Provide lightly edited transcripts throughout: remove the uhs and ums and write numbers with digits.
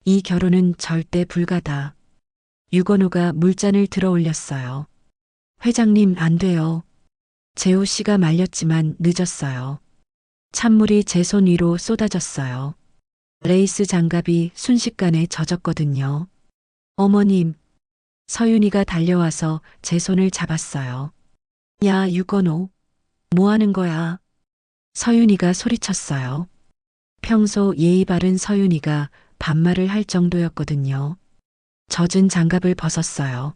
이 결혼은 절대 불가다. 유건호가 물잔을 들어 올렸어요. 회장님, 안 돼요. 재호 씨가 말렸지만 늦었어요. 찬물이 제 손 위로 쏟아졌어요. 레이스 장갑이 순식간에 젖었거든요. 어머님, 서윤이가 달려와서 제 손을 잡았어요. 야, 유건호. 뭐 하는 거야? 서윤이가 소리쳤어요. 평소 예의 바른 서윤이가 반말을 할 정도였거든요. 젖은 장갑을 벗었어요.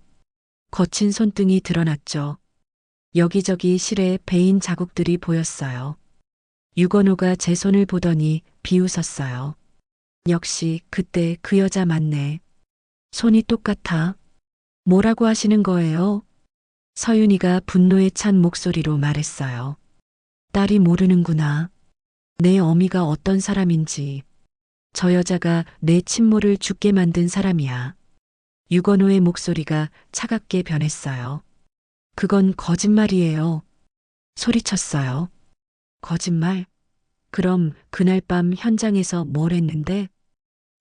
거친 손등이 드러났죠. 여기저기 실에 베인 자국들이 보였어요. 유건호가 제 손을 보더니 비웃었어요. 역시 그때 그 여자 맞네. 손이 똑같아. 뭐라고 하시는 거예요? 서윤이가 분노에 찬 목소리로 말했어요. 딸이 모르는구나. 내 어미가 어떤 사람인지. 저 여자가 내 친모를 죽게 만든 사람이야. 유건호의 목소리가 차갑게 변했어요. 그건 거짓말이에요. 소리쳤어요. 거짓말? 그럼 그날 밤 현장에서 뭘 했는데?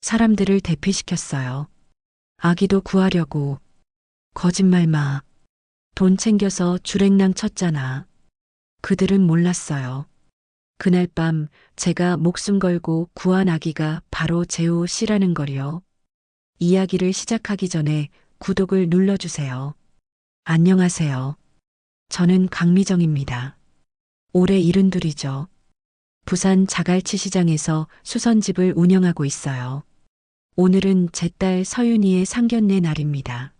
사람들을 대피시켰어요. 아기도 구하려고. 거짓말 마. 돈 챙겨서 주랭랑 쳤잖아. 그들은 몰랐어요. 그날 밤 제가 목숨 걸고 구한 아기가 바로 재호 씨라는 걸요. 이야기를 시작하기 전에 구독을 눌러주세요. 안녕하세요. 저는 강미정입니다. 올해 72이죠. 부산 자갈치 시장에서 수선집을 운영하고 있어요. 오늘은 제 딸 서윤이의 상견례 날입니다.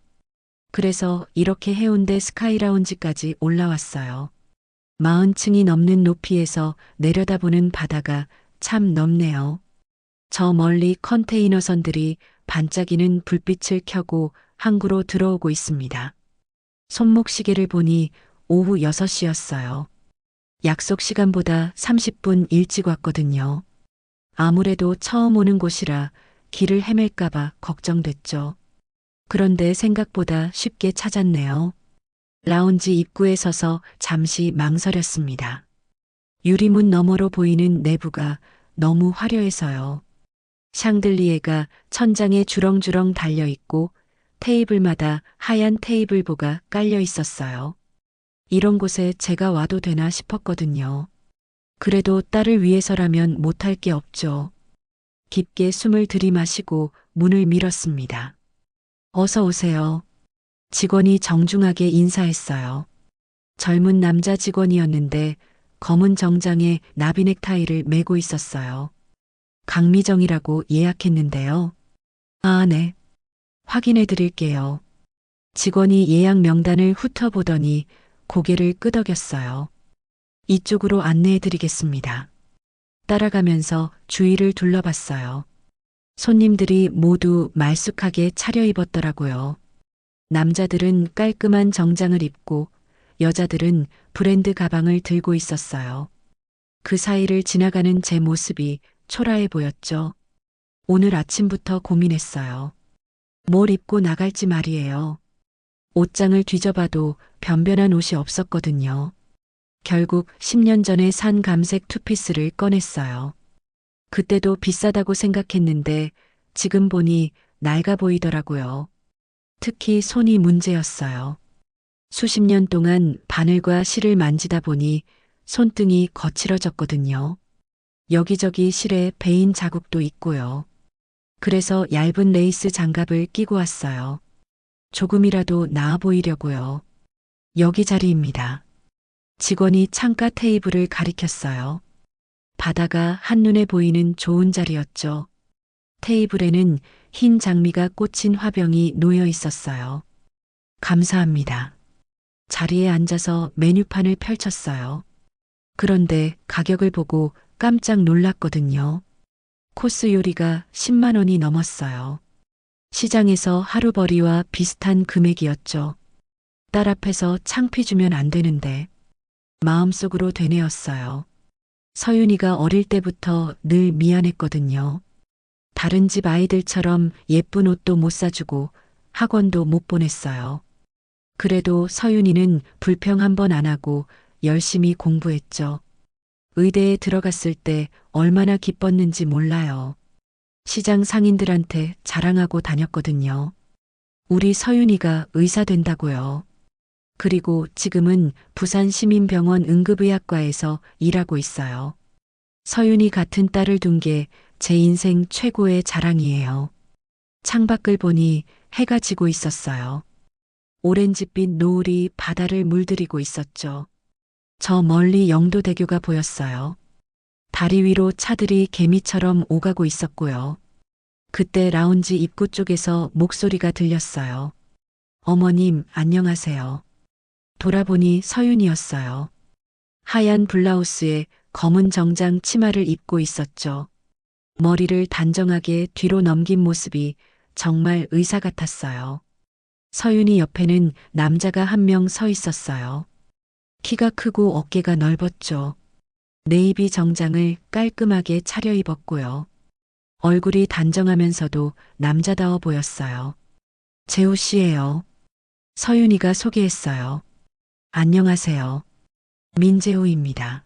그래서 이렇게 해운대 스카이라운지까지 올라왔어요. 40층이 넘는 높이에서 내려다보는 바다가 참 넓네요. 저 멀리 컨테이너선들이 반짝이는 불빛을 켜고 항구로 들어오고 있습니다. 손목시계를 보니 오후 6시였어요. 약속 시간보다 30분 일찍 왔거든요. 아무래도 처음 오는 곳이라 길을 헤맬까봐 걱정됐죠. 그런데 생각보다 쉽게 찾았네요. 라운지 입구에 서서 잠시 망설였습니다. 유리문 너머로 보이는 내부가 너무 화려해서요. 샹들리에가 천장에 주렁주렁 달려있고 테이블마다 하얀 테이블보가 깔려 있었어요. 이런 곳에 제가 와도 되나 싶었거든요. 그래도 딸을 위해서라면 못할 게 없죠. 깊게 숨을 들이마시고 문을 밀었습니다. 어서 오세요. 직원이 정중하게 인사했어요. 젊은 남자 직원이었는데 검은 정장에 나비 넥타이를 메고 있었어요. 강미정이라고 예약했는데요. 아, 네. 확인해 드릴게요. 직원이 예약 명단을 훑어보더니 고개를 끄덕였어요. 이쪽으로 안내해 드리겠습니다. 따라가면서 주위를 둘러봤어요. 손님들이 모두 말쑥하게 차려입었더라고요. 남자들은 깔끔한 정장을 입고 여자들은 브랜드 가방을 들고 있었어요. 그 사이를 지나가는 제 모습이 초라해 보였죠. 오늘 아침부터 고민했어요. 뭘 입고 나갈지 말이에요. 옷장을 뒤져봐도 변변한 옷이 없었거든요. 결국 10년 전에 산 감색 투피스를 꺼냈어요. 그때도 비싸다고 생각했는데 지금 보니 낡아 보이더라고요. 특히 손이 문제였어요. 수십 년 동안 바늘과 실을 만지다 보니 손등이 거칠어졌거든요. 여기저기 실에 베인 자국도 있고요. 그래서 얇은 레이스 장갑을 끼고 왔어요. 조금이라도 나아 보이려고요. 여기 자리입니다. 직원이 창가 테이블을 가리켰어요. 바다가 한눈에 보이는 좋은 자리였죠. 테이블에는 흰 장미가 꽂힌 화병이 놓여 있었어요. 감사합니다. 자리에 앉아서 메뉴판을 펼쳤어요. 그런데 가격을 보고 깜짝 놀랐거든요. 코스 요리가 10만 원이 넘었어요. 시장에서 하루벌이와 비슷한 금액이었죠. 딸 앞에서 창피 주면 안 되는데 마음속으로 되뇌었어요. 서윤이가 어릴 때부터 늘 미안했거든요. 다른 집 아이들처럼 예쁜 옷도 못 사주고 학원도 못 보냈어요. 그래도 서윤이는 불평 한 번 안 하고 열심히 공부했죠. 의대에 들어갔을 때 얼마나 기뻤는지 몰라요. 시장 상인들한테 자랑하고 다녔거든요. 우리 서윤이가 의사 된다고요. 그리고 지금은 부산시민병원 응급의학과에서 일하고 있어요. 서윤이 같은 딸을 둔 게 제 인생 최고의 자랑이에요. 창밖을 보니 해가 지고 있었어요. 오렌지빛 노을이 바다를 물들이고 있었죠. 저 멀리 영도대교가 보였어요. 다리 위로 차들이 개미처럼 오가고 있었고요. 그때 라운지 입구 쪽에서 목소리가 들렸어요. 어머님, 안녕하세요. 돌아보니 서윤이었어요. 하얀 블라우스에 검은 정장 치마를 입고 있었죠. 머리를 단정하게 뒤로 넘긴 모습이 정말 의사 같았어요. 서윤이 옆에는 남자가 한 명 서 있었어요. 키가 크고 어깨가 넓었죠. 네이비 정장을 깔끔하게 차려입었고요. 얼굴이 단정하면서도 남자다워 보였어요. 재호 씨예요. 서윤이가 소개했어요. 안녕하세요. 민재호입니다.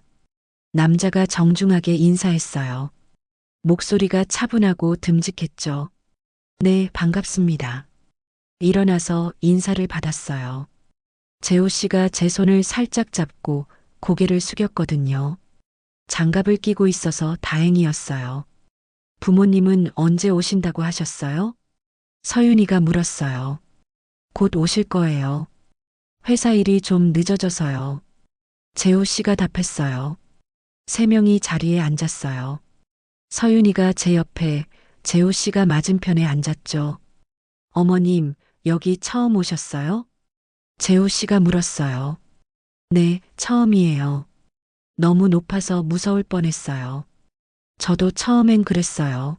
남자가 정중하게 인사했어요. 목소리가 차분하고 듬직했죠. 네, 반갑습니다. 일어나서 인사를 받았어요. 재호 씨가 제 손을 살짝 잡고 고개를 숙였거든요. 장갑을 끼고 있어서 다행이었어요. 부모님은 언제 오신다고 하셨어요? 서윤이가 물었어요. 곧 오실 거예요. 회사 일이 좀 늦어져서요. 재호 씨가 답했어요. 세 명이 자리에 앉았어요. 서윤이가 제 옆에, 재호 씨가 맞은편에 앉았죠. 어머님, 여기 처음 오셨어요? 재호 씨가 물었어요. 네, 처음이에요. 너무 높아서 무서울 뻔했어요. 저도 처음엔 그랬어요.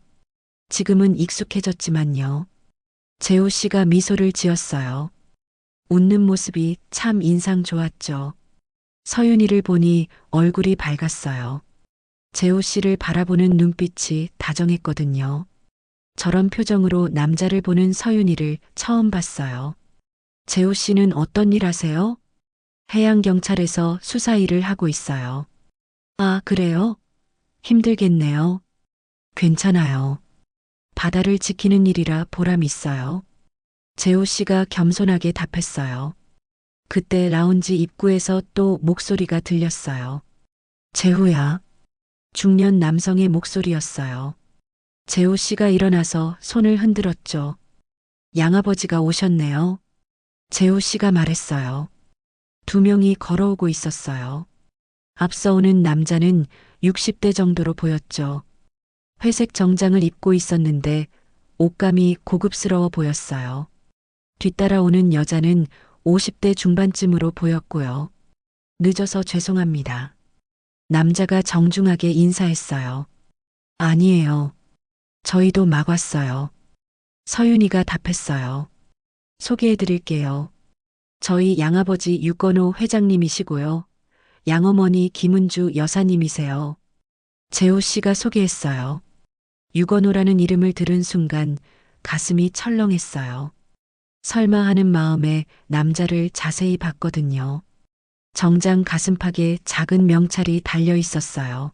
지금은 익숙해졌지만요. 재호 씨가 미소를 지었어요. 웃는 모습이 참 인상 좋았죠. 서윤이를 보니 얼굴이 밝았어요. 재호 씨를 바라보는 눈빛이 다정했거든요. 저런 표정으로 남자를 보는 서윤이를 처음 봤어요. 재호 씨는 어떤 일 하세요? 해양경찰에서 수사 일을 하고 있어요. 아, 그래요? 힘들겠네요. 괜찮아요. 바다를 지키는 일이라 보람 있어요. 재호 씨가 겸손하게 답했어요. 그때 라운지 입구에서 또 목소리가 들렸어요. 재호야. 중년 남성의 목소리였어요. 재호 씨가 일어나서 손을 흔들었죠. 양아버지가 오셨네요. 재호 씨가 말했어요. 두 명이 걸어오고 있었어요. 앞서 오는 남자는 60대 정도로 보였죠. 회색 정장을 입고 있었는데 옷감이 고급스러워 보였어요. 뒤따라오는 여자는 50대 중반쯤으로 보였고요. 늦어서 죄송합니다. 남자가 정중하게 인사했어요. 아니에요. 저희도 막 왔어요. 서윤이가 답했어요. 소개해 드릴게요. 저희 양아버지 유건호 회장님이시고요. 양어머니 김은주 여사님이세요. 재호 씨가 소개했어요. 유건호라는 이름을 들은 순간 가슴이 철렁했어요. 설마 하는 마음에 남자를 자세히 봤거든요. 정장 가슴팍에 작은 명찰이 달려 있었어요.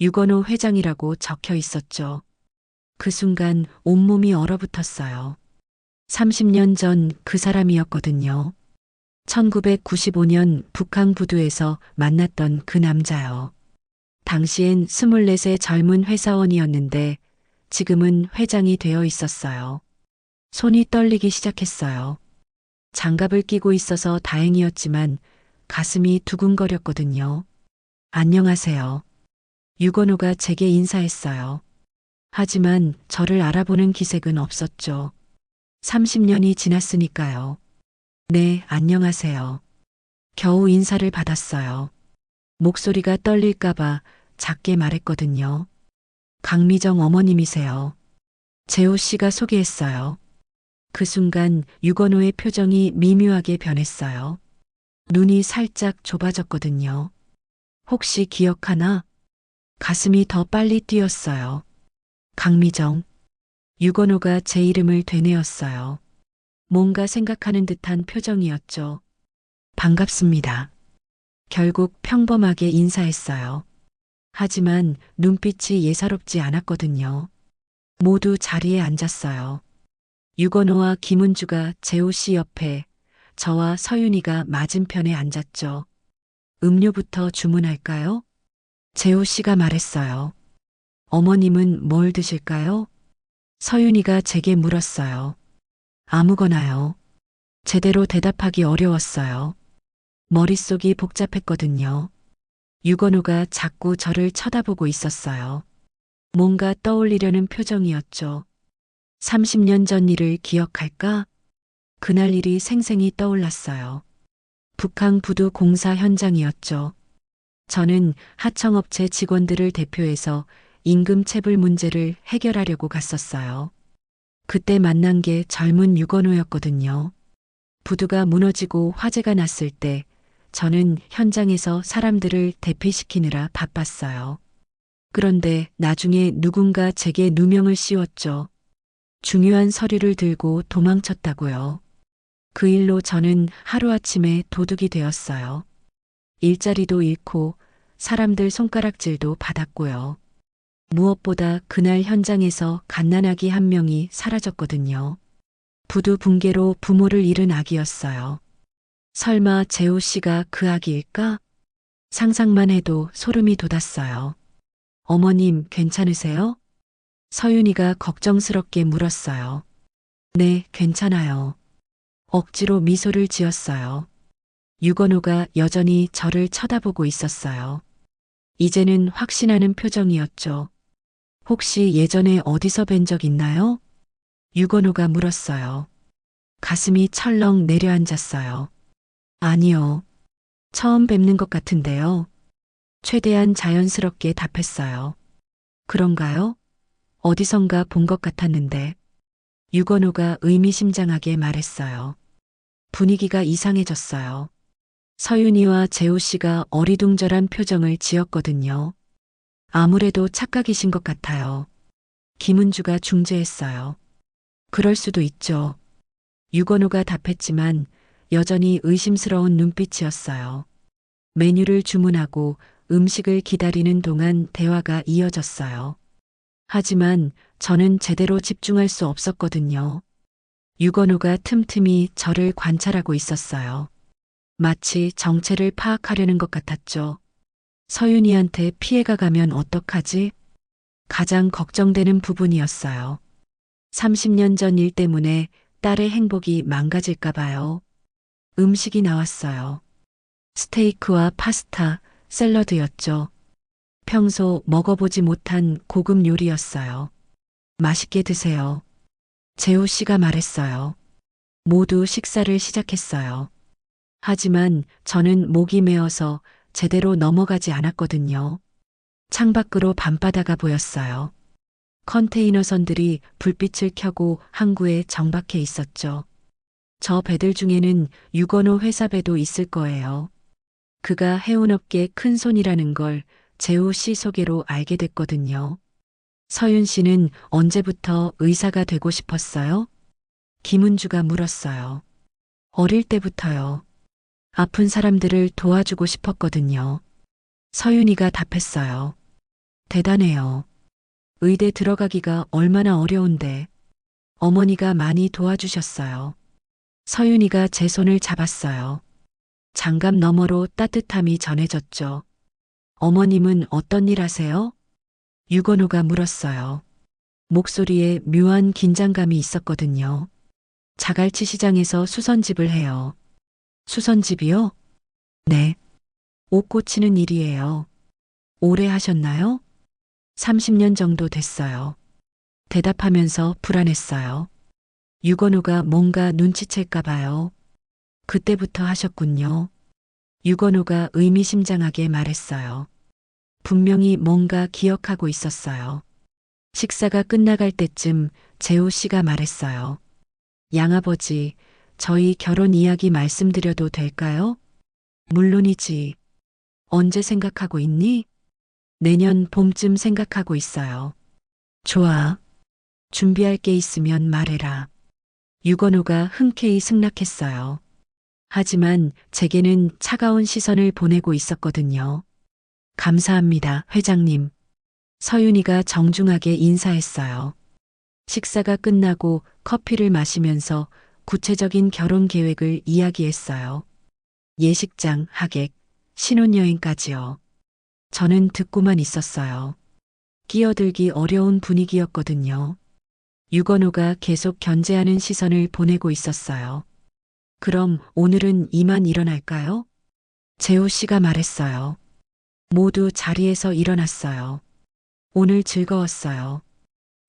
유건호 회장이라고 적혀 있었죠. 그 순간 온몸이 얼어붙었어요. 30년 전 그 사람이었거든요. 1995년 북한 부두에서 만났던 그 남자요. 당시엔 24세 젊은 회사원이었는데 지금은 회장이 되어 있었어요. 손이 떨리기 시작했어요. 장갑을 끼고 있어서 다행이었지만 가슴이 두근거렸거든요. 안녕하세요. 유건호가 제게 인사했어요. 하지만 저를 알아보는 기색은 없었죠. 30년이 지났으니까요. 네, 안녕하세요. 겨우 인사를 받았어요. 목소리가 떨릴까봐 작게 말했거든요. 강미정 어머님이세요. 재호 씨가 소개했어요. 그 순간 유건호의 표정이 미묘하게 변했어요. 눈이 살짝 좁아졌거든요. 혹시 기억하나? 가슴이 더 빨리 뛰었어요. 강미정. 유건호가 제 이름을 되뇌었어요. 뭔가 생각하는 듯한 표정이었죠. 반갑습니다. 결국 평범하게 인사했어요. 하지만 눈빛이 예사롭지 않았거든요. 모두 자리에 앉았어요. 유건호와 김은주가 재호 씨 옆에, 저와 서윤이가 맞은편에 앉았죠. 음료부터 주문할까요? 재호 씨가 말했어요. 어머님은 뭘 드실까요? 서윤이가 제게 물었어요. 아무거나요. 제대로 대답하기 어려웠어요. 머릿속이 복잡했거든요. 유건우가 자꾸 저를 쳐다보고 있었어요. 뭔가 떠올리려는 표정이었죠. 30년 전 일을 기억할까? 그날 일이 생생히 떠올랐어요. 북한 부두 공사 현장이었죠. 저는 하청업체 직원들을 대표해서 임금체불 문제를 해결하려고 갔었어요. 그때 만난 게 젊은 유건우였거든요. 부두가 무너지고 화재가 났을 때 저는 현장에서 사람들을 대피시키느라 바빴어요. 그런데 나중에 누군가 제게 누명을 씌웠죠. 중요한 서류를 들고 도망쳤다고요. 그 일로 저는 하루아침에 도둑이 되었어요. 일자리도 잃고 사람들 손가락질도 받았고요. 무엇보다 그날 현장에서 갓난아기 한 명이 사라졌거든요. 부두 붕괴로 부모를 잃은 아기였어요. 설마 재호 씨가 그 아기일까? 상상만 해도 소름이 돋았어요. 어머님 괜찮으세요? 서윤이가 걱정스럽게 물었어요. 네, 괜찮아요. 억지로 미소를 지었어요. 유건우가 여전히 저를 쳐다보고 있었어요. 이제는 확신하는 표정이었죠. 혹시 예전에 어디서 뵌 적 있나요? 유건우가 물었어요. 가슴이 철렁 내려앉았어요. 아니요. 처음 뵙는 것 같은데요. 최대한 자연스럽게 답했어요. 그런가요? 어디선가 본 것 같았는데. 유건우가 의미심장하게 말했어요. 분위기가 이상해졌어요. 서윤이와 재호 씨가 어리둥절한 표정을 지었거든요. 아무래도 착각이신 것 같아요. 김은주가 중재했어요. 그럴 수도 있죠. 유건우가 답했지만 여전히 의심스러운 눈빛이었어요. 메뉴를 주문하고 음식을 기다리는 동안 대화가 이어졌어요. 하지만 저는 제대로 집중할 수 없었거든요. 유건우가 틈틈이 저를 관찰하고 있었어요. 마치 정체를 파악하려는 것 같았죠. 서윤이한테 피해가 가면 어떡하지? 가장 걱정되는 부분이었어요. 30년 전 일 때문에 딸의 행복이 망가질까 봐요. 음식이 나왔어요. 스테이크와 파스타, 샐러드였죠. 평소 먹어보지 못한 고급 요리였어요. 맛있게 드세요. 재호 씨가 말했어요. 모두 식사를 시작했어요. 하지만 저는 목이 메어서 제대로 넘어가지 않았거든요. 창밖으로 밤바다가 보였어요. 컨테이너 선들이 불빛을 켜고 항구에 정박해 있었죠. 저 배들 중에는 유건호 회사 배도 있을 거예요. 그가 해운업계 큰 손이라는 걸 재호 씨 소개로 알게 됐거든요. 서윤 씨는 언제부터 의사가 되고 싶었어요? 김은주가 물었어요. 어릴 때부터요. 아픈 사람들을 도와주고 싶었거든요. 서윤이가 답했어요. 대단해요. 의대 들어가기가 얼마나 어려운데 어머니가 많이 도와주셨어요. 서윤이가 제 손을 잡았어요. 장갑 너머로 따뜻함이 전해졌죠. 어머님은 어떤 일 하세요? 유건우가 물었어요. 목소리에 묘한 긴장감이 있었거든요. 자갈치 시장에서 수선집을 해요. 수선집이요? 네. 옷 고치는 일이에요. 오래 하셨나요? 30년 정도 됐어요. 대답하면서 불안했어요. 유건우가 뭔가 눈치챌까 봐요. 그때부터 하셨군요. 유건우가 의미심장하게 말했어요. 분명히 뭔가 기억하고 있었어요. 식사가 끝나갈 때쯤 재호 씨가 말했어요. 양아버지, 저희 결혼 이야기 말씀드려도 될까요? 물론이지. 언제 생각하고 있니? 내년 봄쯤 생각하고 있어요. 좋아. 준비할 게 있으면 말해라. 유건우가 흔쾌히 승낙했어요. 하지만 제게는 차가운 시선을 보내고 있었거든요. 감사합니다, 회장님. 서윤이가 정중하게 인사했어요. 식사가 끝나고 커피를 마시면서 구체적인 결혼 계획을 이야기했어요. 예식장, 하객, 신혼여행까지요. 저는 듣고만 있었어요. 끼어들기 어려운 분위기였거든요. 유건호가 계속 견제하는 시선을 보내고 있었어요. 그럼 오늘은 이만 일어날까요? 재호 씨가 말했어요. 모두 자리에서 일어났어요. 오늘 즐거웠어요.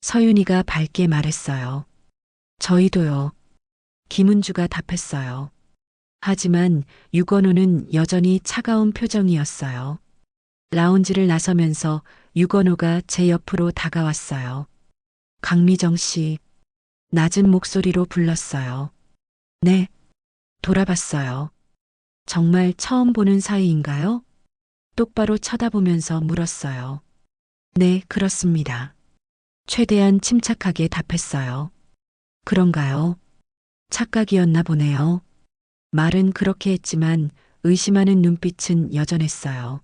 서윤이가 밝게 말했어요. 저희도요. 김은주가 답했어요. 하지만 유건호는 여전히 차가운 표정이었어요. 라운지를 나서면서 유건호가 제 옆으로 다가왔어요. 강미정 씨, 낮은 목소리로 불렀어요. 네, 돌아봤어요. 정말 처음 보는 사이인가요? 똑바로 쳐다보면서 물었어요. 네, 그렇습니다. 최대한 침착하게 답했어요. 그런가요? 착각이었나 보네요. 말은 그렇게 했지만 의심하는 눈빛은 여전했어요.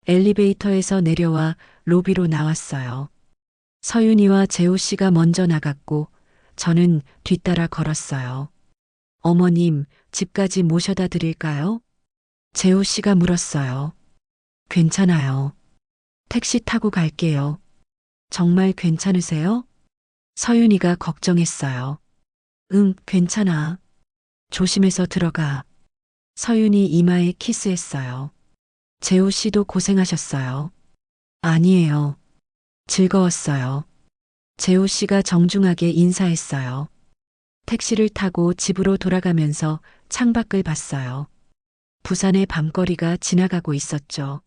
엘리베이터에서 내려와 로비로 나왔어요. 서윤이와 재호 씨가 먼저 나갔고 저는 뒤따라 걸었어요. 어머님, 집까지 모셔다 드릴까요? 재호 씨가 물었어요. 괜찮아요. 택시 타고 갈게요. 정말 괜찮으세요? 서윤이가 걱정했어요. 응, 괜찮아. 조심해서 들어가. 서윤이 이마에 키스했어요. 재호 씨도 고생하셨어요. 아니에요. 즐거웠어요. 재호 씨가 정중하게 인사했어요. 택시를 타고 집으로 돌아가면서 창밖을 봤어요. 부산의 밤거리가 지나가고 있었죠.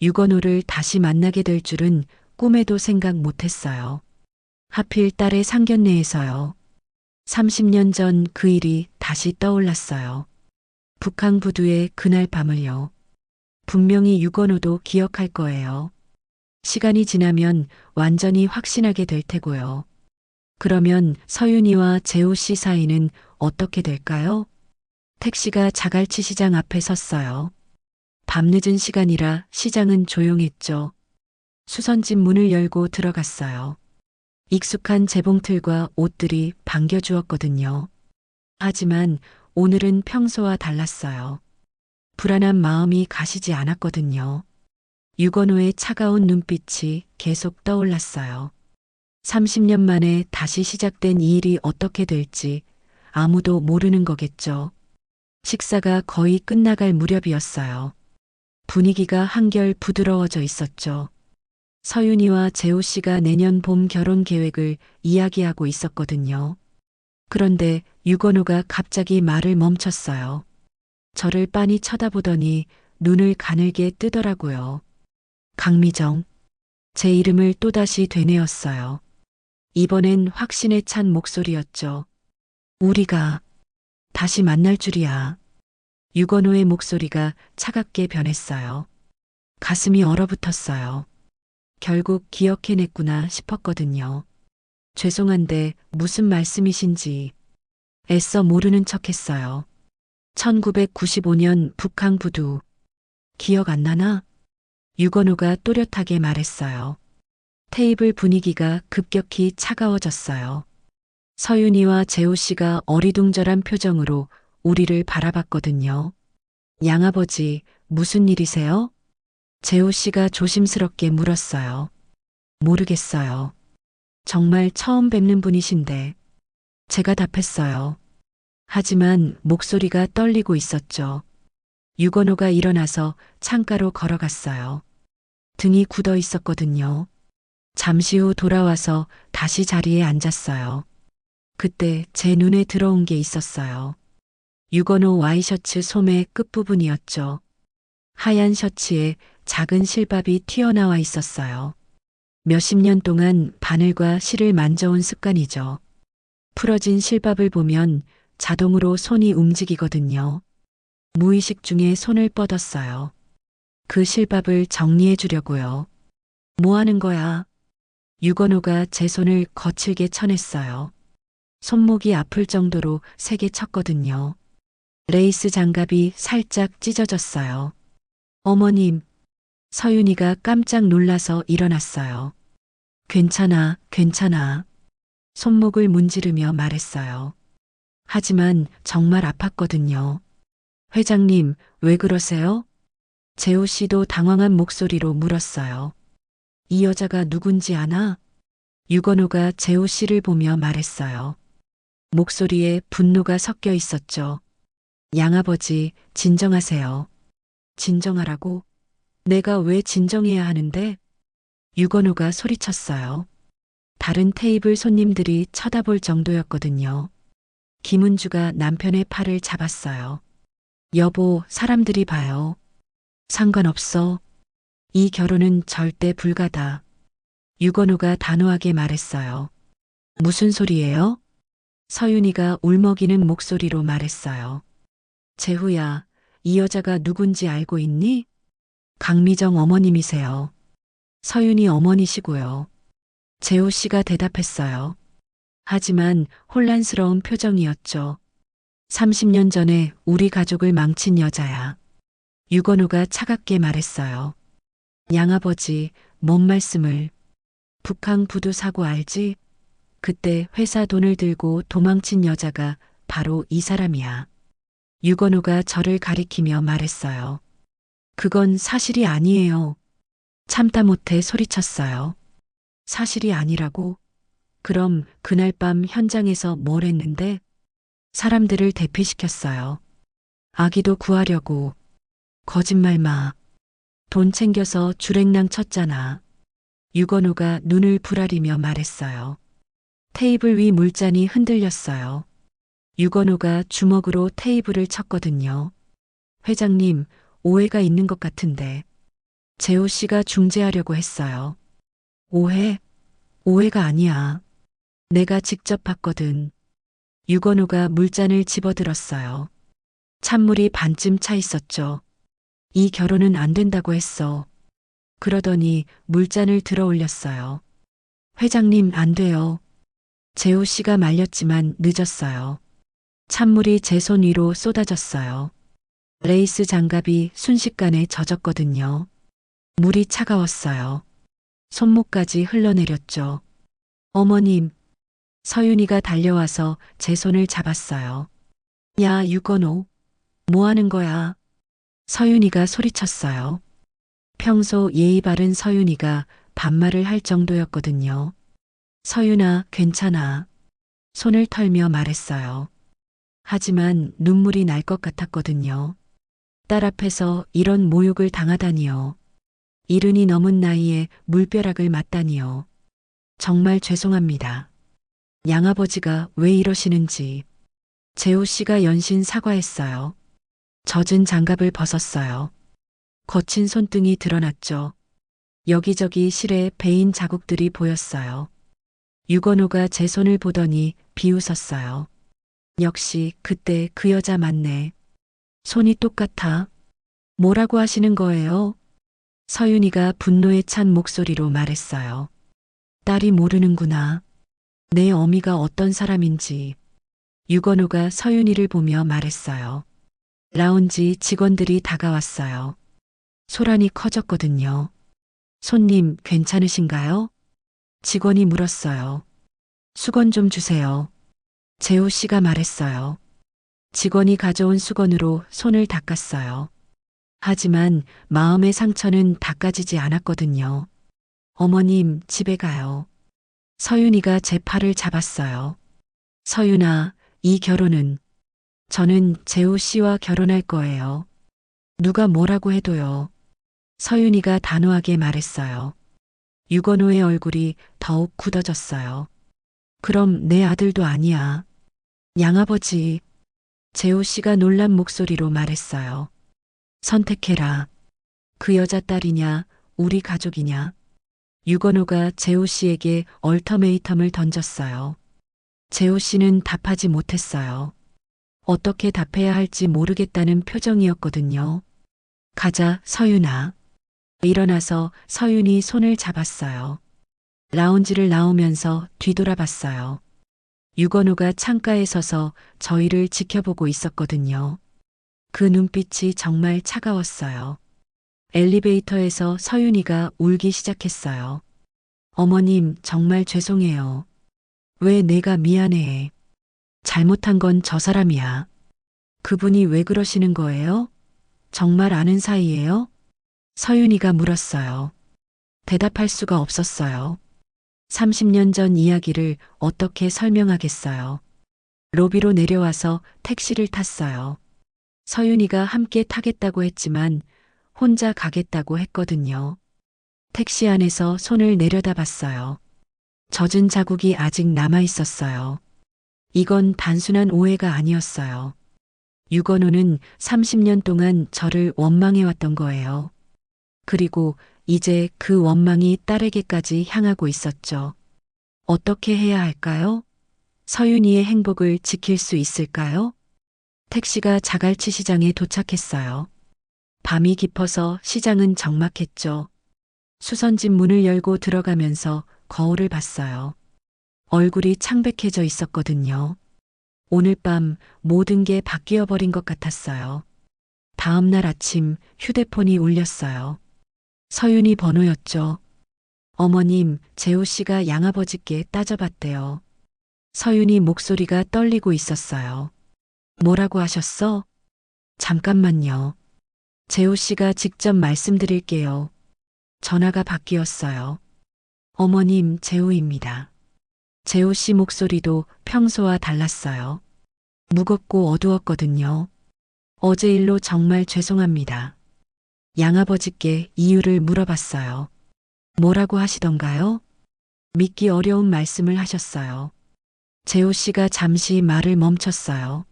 유건호를 다시 만나게 될 줄은 꿈에도 생각 못했어요. 하필 딸의 상견례에서요. 30년 전 그 일이 다시 떠올랐어요. 북한부두의 그날 밤을요. 분명히 유건호도 기억할 거예요. 시간이 지나면 완전히 확신하게 될 테고요. 그러면 서윤이와 재호 씨 사이는 어떻게 될까요? 택시가 자갈치 시장 앞에 섰어요. 밤늦은 시간이라 시장은 조용했죠. 수선집 문을 열고 들어갔어요. 익숙한 재봉틀과 옷들이 반겨주었거든요. 하지만 오늘은 평소와 달랐어요. 불안한 마음이 가시지 않았거든요. 유건호의 차가운 눈빛이 계속 떠올랐어요. 30년 만에 다시 시작된 이 일이 어떻게 될지 아무도 모르는 거겠죠. 식사가 거의 끝나갈 무렵이었어요. 분위기가 한결 부드러워져 있었죠. 서윤이와 재호 씨가 내년 봄 결혼 계획을 이야기하고 있었거든요. 그런데 유건호가 갑자기 말을 멈췄어요. 저를 빤히 쳐다보더니 눈을 가늘게 뜨더라고요. 강미정. 제 이름을 또다시 되뇌었어요. 이번엔 확신에 찬 목소리였죠. 우리가 다시 만날 줄이야. 유건호의 목소리가 차갑게 변했어요. 가슴이 얼어붙었어요. 결국 기억해냈구나 싶었거든요. 죄송한데 무슨 말씀이신지 애써 모르는 척했어요. 1995년 북한부두. 기억 안 나나? 유건호가 또렷하게 말했어요. 테이블 분위기가 급격히 차가워졌어요. 서윤이와 재호 씨가 어리둥절한 표정으로 우리를 바라봤거든요. 양아버지, 무슨 일이세요? 재호 씨가 조심스럽게 물었어요. 모르겠어요. 정말 처음 뵙는 분이신데. 제가 답했어요. 하지만 목소리가 떨리고 있었죠. 유건호가 일어나서 창가로 걸어갔어요. 등이 굳어 있었거든요. 잠시 후 돌아와서 다시 자리에 앉았어요. 그때 제 눈에 들어온 게 있었어요. 유건호 와이셔츠 소매 끝부분이었죠. 하얀 셔츠에 작은 실밥이 튀어나와 있었어요. 몇십 년 동안 바늘과 실을 만져온 습관이죠. 풀어진 실밥을 보면 자동으로 손이 움직이거든요. 무의식 중에 손을 뻗었어요. 그 실밥을 정리해 주려고요. 뭐 하는 거야? 유건호가 제 손을 거칠게 쳐냈어요. 손목이 아플 정도로 세게 쳤거든요. 레이스 장갑이 살짝 찢어졌어요. 어머님, 서윤이가 깜짝 놀라서 일어났어요. 괜찮아, 괜찮아. 손목을 문지르며 말했어요. 하지만 정말 아팠거든요. 회장님, 왜 그러세요? 재호 씨도 당황한 목소리로 물었어요. 이 여자가 누군지 아나? 유건호가 재호 씨를 보며 말했어요. 목소리에 분노가 섞여 있었죠. 양아버지, 진정하세요. 진정하라고? 내가 왜 진정해야 하는데? 유건호가 소리쳤어요. 다른 테이블 손님들이 쳐다볼 정도였거든요. 김은주가 남편의 팔을 잡았어요. 여보, 사람들이 봐요. 상관없어. 이 결혼은 절대 불가다. 유건호가 단호하게 말했어요. 무슨 소리예요? 서윤이가 울먹이는 목소리로 말했어요. 재후야, 이 여자가 누군지 알고 있니? 강미정 어머님이세요. 서윤이 어머니시고요. 재호 씨가 대답했어요. 하지만 혼란스러운 표정이었죠. 30년 전에 우리 가족을 망친 여자야. 유건우가 차갑게 말했어요. 양아버지, 뭔 말씀을. 북한 부두 사고 알지? 그때 회사 돈을 들고 도망친 여자가 바로 이 사람이야. 유건우가 저를 가리키며 말했어요. 그건 사실이 아니에요. 참다 못해 소리쳤어요. 사실이 아니라고? 그럼 그날 밤 현장에서 뭘 했는데? 사람들을 대피시켰어요. 아기도 구하려고. 거짓말 마. 돈 챙겨서 주랭랑 쳤잖아. 유건우가 눈을 부라리며 말했어요. 테이블 위 물잔이 흔들렸어요. 유건우가 주먹으로 테이블을 쳤거든요. 회장님, 오해가 있는 것 같은데. 재호 씨가 중재하려고 했어요. 오해? 오해가 아니야. 내가 직접 봤거든. 유건우가 물잔을 집어들었어요. 찬물이 반쯤 차 있었죠. 이 결혼은 안 된다고 했어. 그러더니 물잔을 들어 올렸어요. 회장님, 안 돼요. 재호 씨가 말렸지만 늦었어요. 찬물이 제 손 위로 쏟아졌어요. 레이스 장갑이 순식간에 젖었거든요. 물이 차가웠어요. 손목까지 흘러내렸죠. 어머님, 서윤이가 달려와서 제 손을 잡았어요. 야, 유건호, 뭐 하는 거야? 서윤이가 소리쳤어요. 평소 예의 바른 서윤이가 반말을 할 정도였거든요. 서윤아, 괜찮아. 손을 털며 말했어요. 하지만 눈물이 날 것 같았거든요. 딸 앞에서 이런 모욕을 당하다니요. 이른이 넘은 나이에 물벼락을 맞다니요. 정말 죄송합니다. 양아버지가 왜 이러시는지. 재호 씨가 연신 사과했어요. 젖은 장갑을 벗었어요. 거친 손등이 드러났죠. 여기저기 실에 베인 자국들이 보였어요. 유건호가 제 손을 보더니 비웃었어요. 역시 그때 그 여자 맞네. 손이 똑같아. 뭐라고 하시는 거예요? 서윤이가 분노에 찬 목소리로 말했어요. 딸이 모르는구나. 내 어미가 어떤 사람인지. 유건호가 서윤이를 보며 말했어요. 라운지 직원들이 다가왔어요. 소란이 커졌거든요. 손님, 괜찮으신가요? 직원이 물었어요. 수건 좀 주세요. 재호 씨가 말했어요. 직원이 가져온 수건으로 손을 닦았어요. 하지만 마음의 상처는 닦아지지 않았거든요. 어머님, 집에 가요. 서윤이가 제 팔을 잡았어요. 서윤아, 이 결혼은 저는 재호 씨와 결혼할 거예요. 누가 뭐라고 해도요. 서윤이가 단호하게 말했어요. 유건호의 얼굴이 더욱 굳어졌어요. 그럼 내 아들도 아니야. 양아버지. 재호 씨가 놀란 목소리로 말했어요. 선택해라. 그 여자 딸이냐, 우리 가족이냐. 유건호가 재호 씨에게 얼터메이텀을 던졌어요. 재호 씨는 답하지 못했어요. 어떻게 답해야 할지 모르겠다는 표정이었거든요. 가자, 서윤아. 일어나서 서윤이 손을 잡았어요. 라운지를 나오면서 뒤돌아봤어요. 유건우가 창가에 서서 저희를 지켜보고 있었거든요. 그 눈빛이 정말 차가웠어요. 엘리베이터에서 서윤이가 울기 시작했어요. 어머님, 정말 죄송해요. 왜 내가 미안해해? 잘못한 건 저 사람이야. 그분이 왜 그러시는 거예요? 정말 아는 사이예요? 서윤이가 물었어요. 대답할 수가 없었어요. 30년 전 이야기를 어떻게 설명하겠어요. 로비로 내려와서 택시를 탔어요. 서윤이가 함께 타겠다고 했지만 혼자 가겠다고 했거든요. 택시 안에서 손을 내려다 봤어요. 젖은 자국이 아직 남아 있었어요. 이건 단순한 오해가 아니었어요. 유건호는 30년 동안 저를 원망해왔던 거예요. 그리고 이제 그 원망이 딸에게까지 향하고 있었죠. 어떻게 해야 할까요? 서윤이의 행복을 지킬 수 있을까요? 택시가 자갈치 시장에 도착했어요. 밤이 깊어서 시장은 적막했죠. 수선집 문을 열고 들어가면서 거울을 봤어요. 얼굴이 창백해져 있었거든요. 오늘 밤 모든 게 바뀌어 버린 것 같았어요. 다음 날 아침 휴대폰이 울렸어요. 서윤이 번호였죠. 어머님, 재호 씨가 양아버지께 따져봤대요. 서윤이 목소리가 떨리고 있었어요. 뭐라고 하셨어? 잠깐만요. 재호 씨가 직접 말씀드릴게요. 전화가 바뀌었어요. 어머님, 재호입니다. 재호 씨 목소리도 평소와 달랐어요. 무겁고 어두웠거든요. 어제 일로 정말 죄송합니다. 양아버지께 이유를 물어봤어요. 뭐라고 하시던가요? 믿기 어려운 말씀을 하셨어요. 재호 씨가 잠시 말을 멈췄어요.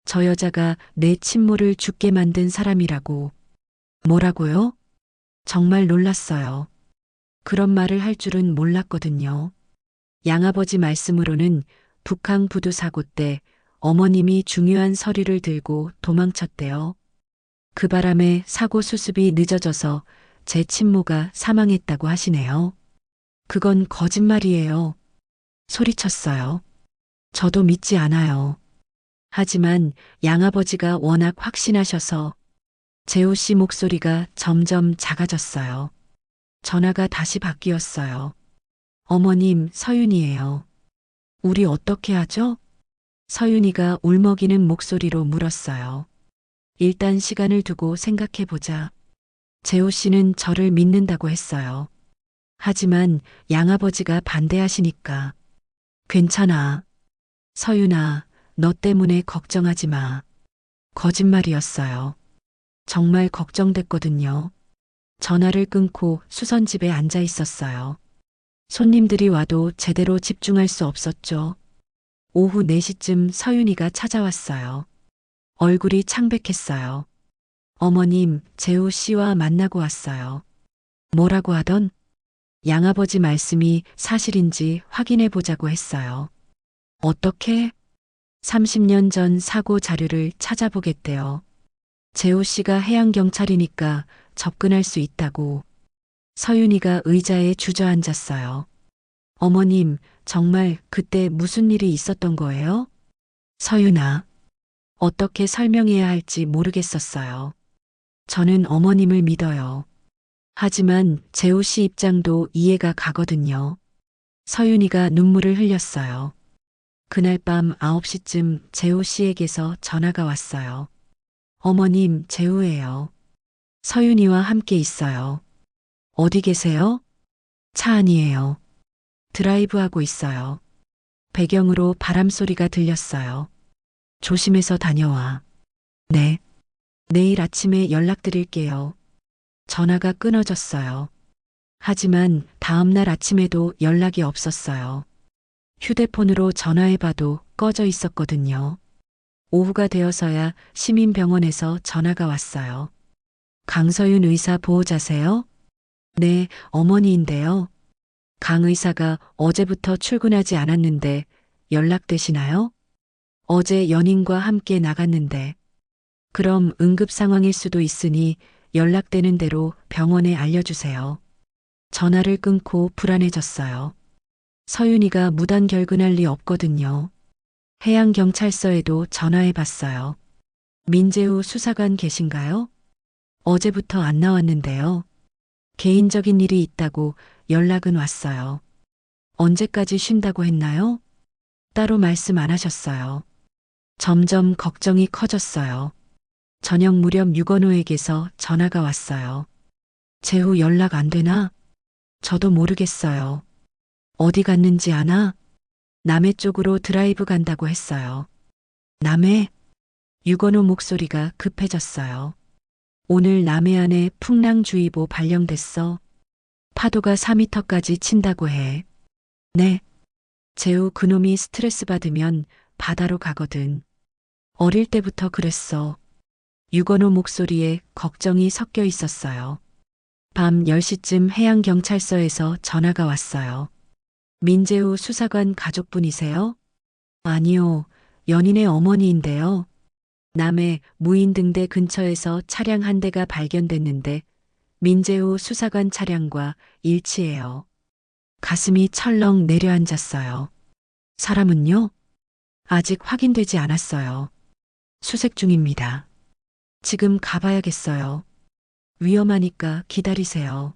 저 여자가 내 친모를 죽게 만든 사람이라고. 뭐라고요? 정말 놀랐어요. 그런 말을 할 줄은 몰랐거든요. 양아버지 말씀으로는 북한 부두 사고 때 어머님이 중요한 서류를 들고 도망쳤대요. 그 바람에 사고 수습이 늦어져서 제 친모가 사망했다고 하시네요. 그건 거짓말이에요. 소리쳤어요. 저도 믿지 않아요. 하지만 양아버지가 워낙 확신하셔서 재호 씨 목소리가 점점 작아졌어요. 전화가 다시 바뀌었어요. 어머님, 서윤이에요. 우리 어떻게 하죠? 서윤이가 울먹이는 목소리로 물었어요. 일단 시간을 두고 생각해보자. 재호 씨는 저를 믿는다고 했어요. 하지만 양아버지가 반대하시니까. 괜찮아. 서윤아, 너 때문에 걱정하지 마. 거짓말이었어요. 정말 걱정됐거든요. 전화를 끊고 수선집에 앉아 있었어요. 손님들이 와도 제대로 집중할 수 없었죠. 오후 4시쯤 서윤이가 찾아왔어요. 얼굴이 창백했어요. 어머님, 재호 씨와 만나고 왔어요. 뭐라고 하던? 양아버지 말씀이 사실인지 확인해 보자고 했어요. 어떻게? 30년 전 사고 자료를 찾아보겠대요. 재호 씨가 해양경찰이니까 접근할 수 있다고. 서윤이가 의자에 주저앉았어요. 어머님, 정말 그때 무슨 일이 있었던 거예요? 서윤아, 어떻게 설명해야 할지 모르겠었어요. 저는 어머님을 믿어요. 하지만 재호 씨 입장도 이해가 가거든요. 서윤이가 눈물을 흘렸어요. 그날 밤 9시쯤 재호 씨에게서 전화가 왔어요. 어머님, 재호예요. 서윤이와 함께 있어요. 어디 계세요? 차 안이에요. 드라이브하고 있어요. 배경으로 바람 소리가 들렸어요. 조심해서 다녀와. 네. 내일 아침에 연락드릴게요. 전화가 끊어졌어요. 하지만 다음 날 아침에도 연락이 없었어요. 휴대폰으로 전화해봐도 꺼져 있었거든요. 오후가 되어서야 시민병원에서 전화가 왔어요. 강서윤 의사 보호자세요? 네, 어머니인데요. 강 의사가 어제부터 출근하지 않았는데 연락되시나요? 어제 연인과 함께 나갔는데. 그럼 응급 상황일 수도 있으니 연락되는 대로 병원에 알려주세요. 전화를 끊고 불안해졌어요. 서윤이가 무단 결근할 리 없거든요. 해양경찰서에도 전화해 봤어요. 민재우 수사관 계신가요? 어제부터 안 나왔는데요. 개인적인 일이 있다고 연락은 왔어요. 언제까지 쉰다고 했나요? 따로 말씀 안 하셨어요. 점점 걱정이 커졌어요. 저녁 무렵 유건호에게서 전화가 왔어요. 재후 연락 안 되나? 저도 모르겠어요. 어디 갔는지 아나? 남해 쪽으로 드라이브 간다고 했어요. 남해? 유건호 목소리가 급해졌어요. 오늘 남해안에 풍랑주의보 발령됐어. 파도가 4m까지 친다고 해. 네. 재우 그놈이 스트레스 받으면 바다로 가거든. 어릴 때부터 그랬어. 유건호 목소리에 걱정이 섞여 있었어요. 밤 10시쯤 해양경찰서에서 전화가 왔어요. 민재우 수사관 가족분이세요? 아니요, 연인의 어머니인데요. 남해 무인등대 근처에서 차량 한 대가 발견됐는데 민재우 수사관 차량과 일치해요. 가슴이 철렁 내려앉았어요. 사람은요? 아직 확인되지 않았어요. 수색 중입니다. 지금 가봐야겠어요. 위험하니까 기다리세요.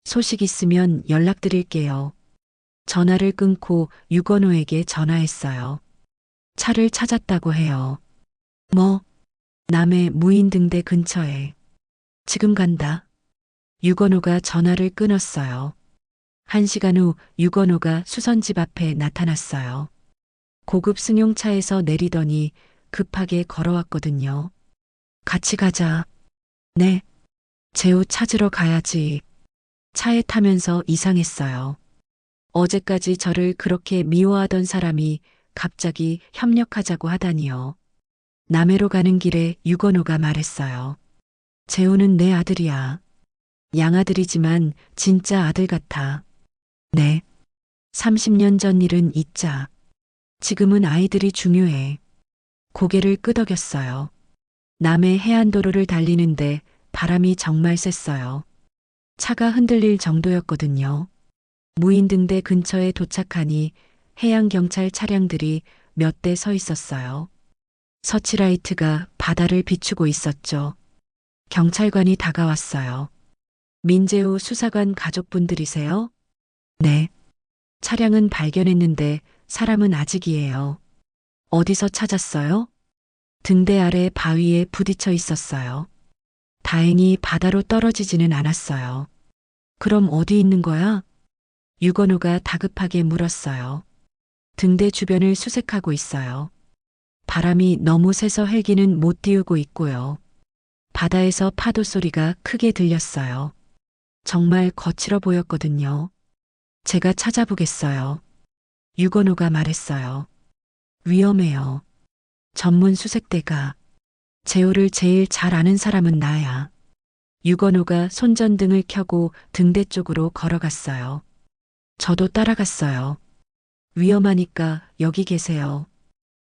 소식 있으면 연락드릴게요. 전화를 끊고 유건호에게 전화했어요. 차를 찾았다고 해요. 뭐? 남해 무인등대 근처에. 지금 간다. 유건호가 전화를 끊었어요. 1시간 후 유건호가 수선집 앞에 나타났어요. 고급 승용차에서 내리더니 급하게 걸어왔거든요. 같이 가자. 네. 재우 찾으러 가야지. 차에 타면서 이상했어요. 어제까지 저를 그렇게 미워하던 사람이 갑자기 협력하자고 하다니요. 남해로 가는 길에 유건호가 말했어요. 재우는 내 아들이야. 양아들이지만 진짜 아들 같아. 네. 30년 전 일은 잊자. 지금은 아이들이 중요해. 고개를 끄덕였어요. 남해 해안도로를 달리는데 바람이 정말 셌어요. 차가 흔들릴 정도였거든요. 무인등대 근처에 도착하니 해양경찰 차량들이 몇 대 서 있었어요. 서치라이트가 바다를 비추고 있었죠. 경찰관이 다가왔어요. 민재우 수사관 가족분들이세요? 네. 차량은 발견했는데 사람은 아직이에요. 어디서 찾았어요? 등대 아래 바위에 부딪혀 있었어요. 다행히 바다로 떨어지지는 않았어요. 그럼 어디 있는 거야? 유건호가 다급하게 물었어요. 등대 주변을 수색하고 있어요. 바람이 너무 세서 헬기는 못 띄우고 있고요. 바다에서 파도 소리가 크게 들렸어요. 정말 거칠어 보였거든요. 제가 찾아보겠어요. 유건호가 말했어요. 위험해요. 전문 수색대가. 재호를 제일 잘 아는 사람은 나야. 유건호가 손전등을 켜고 등대 쪽으로 걸어갔어요. 저도 따라갔어요. 위험하니까 여기 계세요.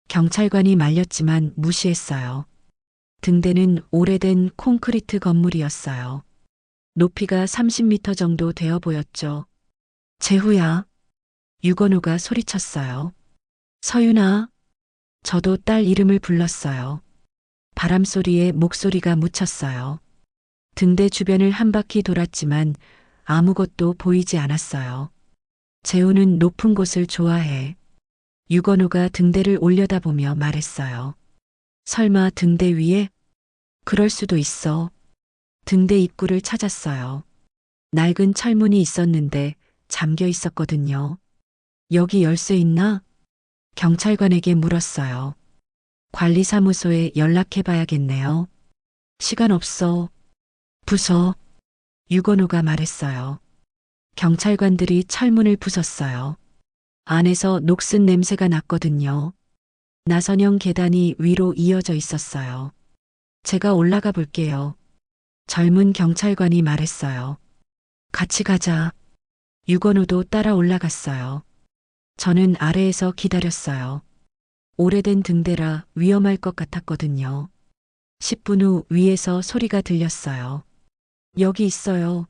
경찰관이 말렸지만 무시했어요. 등대는 오래된 콘크리트 건물이었어요. 높이가 30m 정도 되어 보였죠. 재후야. 유건호가 소리쳤어요. 서윤아. 저도 딸 이름을 불렀어요. 바람 소리에 목소리가 묻혔어요. 등대 주변을 한 바퀴 돌았지만 아무것도 보이지 않았어요. 재우는 높은 곳을 좋아해. 유건호가 등대를 올려다보며 말했어요. 설마 등대 위에? 그럴 수도 있어. 등대 입구를 찾았어요. 낡은 철문이 있었는데 잠겨 있었거든요. 여기 열쇠 있나? 경찰관에게 물었어요. 관리사무소에 연락해봐야겠네요. 시간 없어. 부숴. 유건호가 말했어요. 경찰관들이 철문을 부쉈어요. 안에서 녹슨 냄새가 났거든요. 나선형 계단이 위로 이어져 있었어요. 제가 올라가 볼게요. 젊은 경찰관이 말했어요. 같이 가자. 유건호도 따라 올라갔어요. 저는 아래에서 기다렸어요. 오래된 등대라 위험할 것 같았거든요. 10분 후 위에서 소리가 들렸어요. 여기 있어요.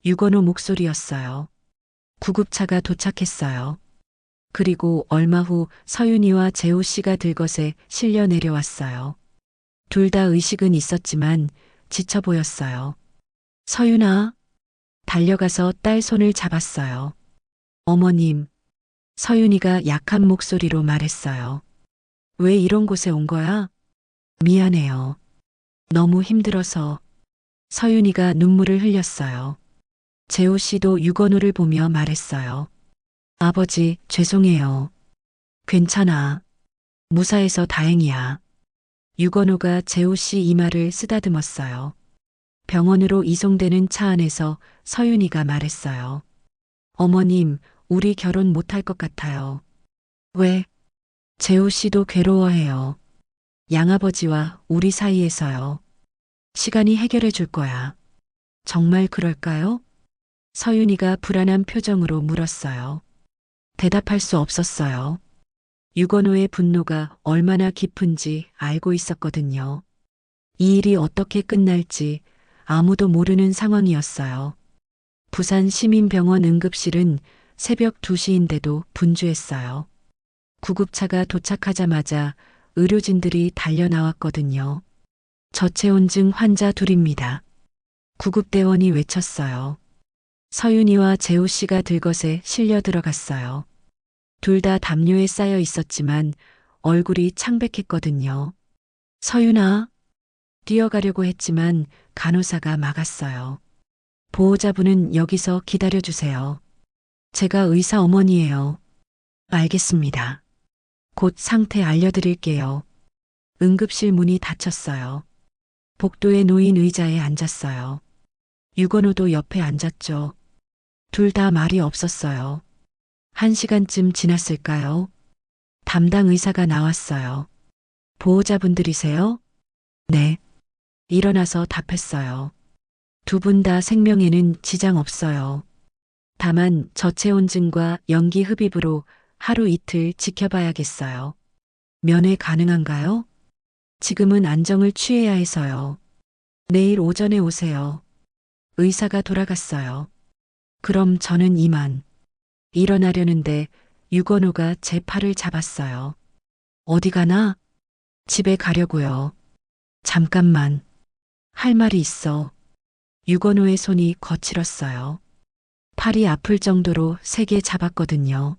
유건호 목소리였어요. 구급차가 도착했어요. 그리고 얼마 후 서윤이와 재호 씨가 들것에 실려 내려왔어요. 둘 다 의식은 있었지만 지쳐 보였어요. 서윤아. 달려가서 딸 손을 잡았어요. 어머님. 서윤이가 약한 목소리로 말했어요. 왜 이런 곳에 온 거야? 미안해요. 너무 힘들어서. 서윤이가 눈물을 흘렸어요. 재호 씨도 유건우를 보며 말했어요. 아버지, 죄송해요. 괜찮아. 무사해서 다행이야. 유건우가 재호 씨 이마를 쓰다듬었어요. 병원으로 이송되는 차 안에서 서윤이가 말했어요. 어머님, 우리 결혼 못할 것 같아요. 왜? 재호 씨도 괴로워해요. 양아버지와 우리 사이에서요. 시간이 해결해 줄 거야. 정말 그럴까요? 서윤이가 불안한 표정으로 물었어요. 대답할 수 없었어요. 유건우의 분노가 얼마나 깊은지 알고 있었거든요. 이 일이 어떻게 끝날지 아무도 모르는 상황이었어요. 부산 시민병원 응급실은 새벽 2시인데도 분주했어요. 구급차가 도착하자마자 의료진들이 달려 나왔거든요. 저체온증 환자 둘입니다. 구급대원이 외쳤어요. 서윤이와 재호 씨가 들것에 실려 들어갔어요. 둘 다 담요에 쌓여 있었지만 얼굴이 창백했거든요. 서윤아, 뛰어가려고 했지만 간호사가 막았어요. 보호자분은 여기서 기다려주세요. 제가 의사 어머니예요. 알겠습니다. 곧 상태 알려드릴게요. 응급실 문이 닫혔어요. 복도에 놓인 의자에 앉았어요. 유건우도 옆에 앉았죠. 둘 다 말이 없었어요. 1시간쯤 지났을까요? 담당 의사가 나왔어요. 보호자분들이세요? 네. 일어나서 답했어요. 두 분 다 생명에는 지장 없어요. 다만 저체온증과 연기 흡입으로 하루 이틀 지켜봐야겠어요. 면회 가능한가요? 지금은 안정을 취해야 해서요. 내일 오전에 오세요. 의사가 돌아갔어요. 그럼 저는 이만. 일어나려는데 유건우가 제 팔을 잡았어요. 어디 가나? 집에 가려고요. 잠깐만. 할 말이 있어. 유건우의 손이 거칠었어요. 팔이 아플 정도로 세게 잡았거든요.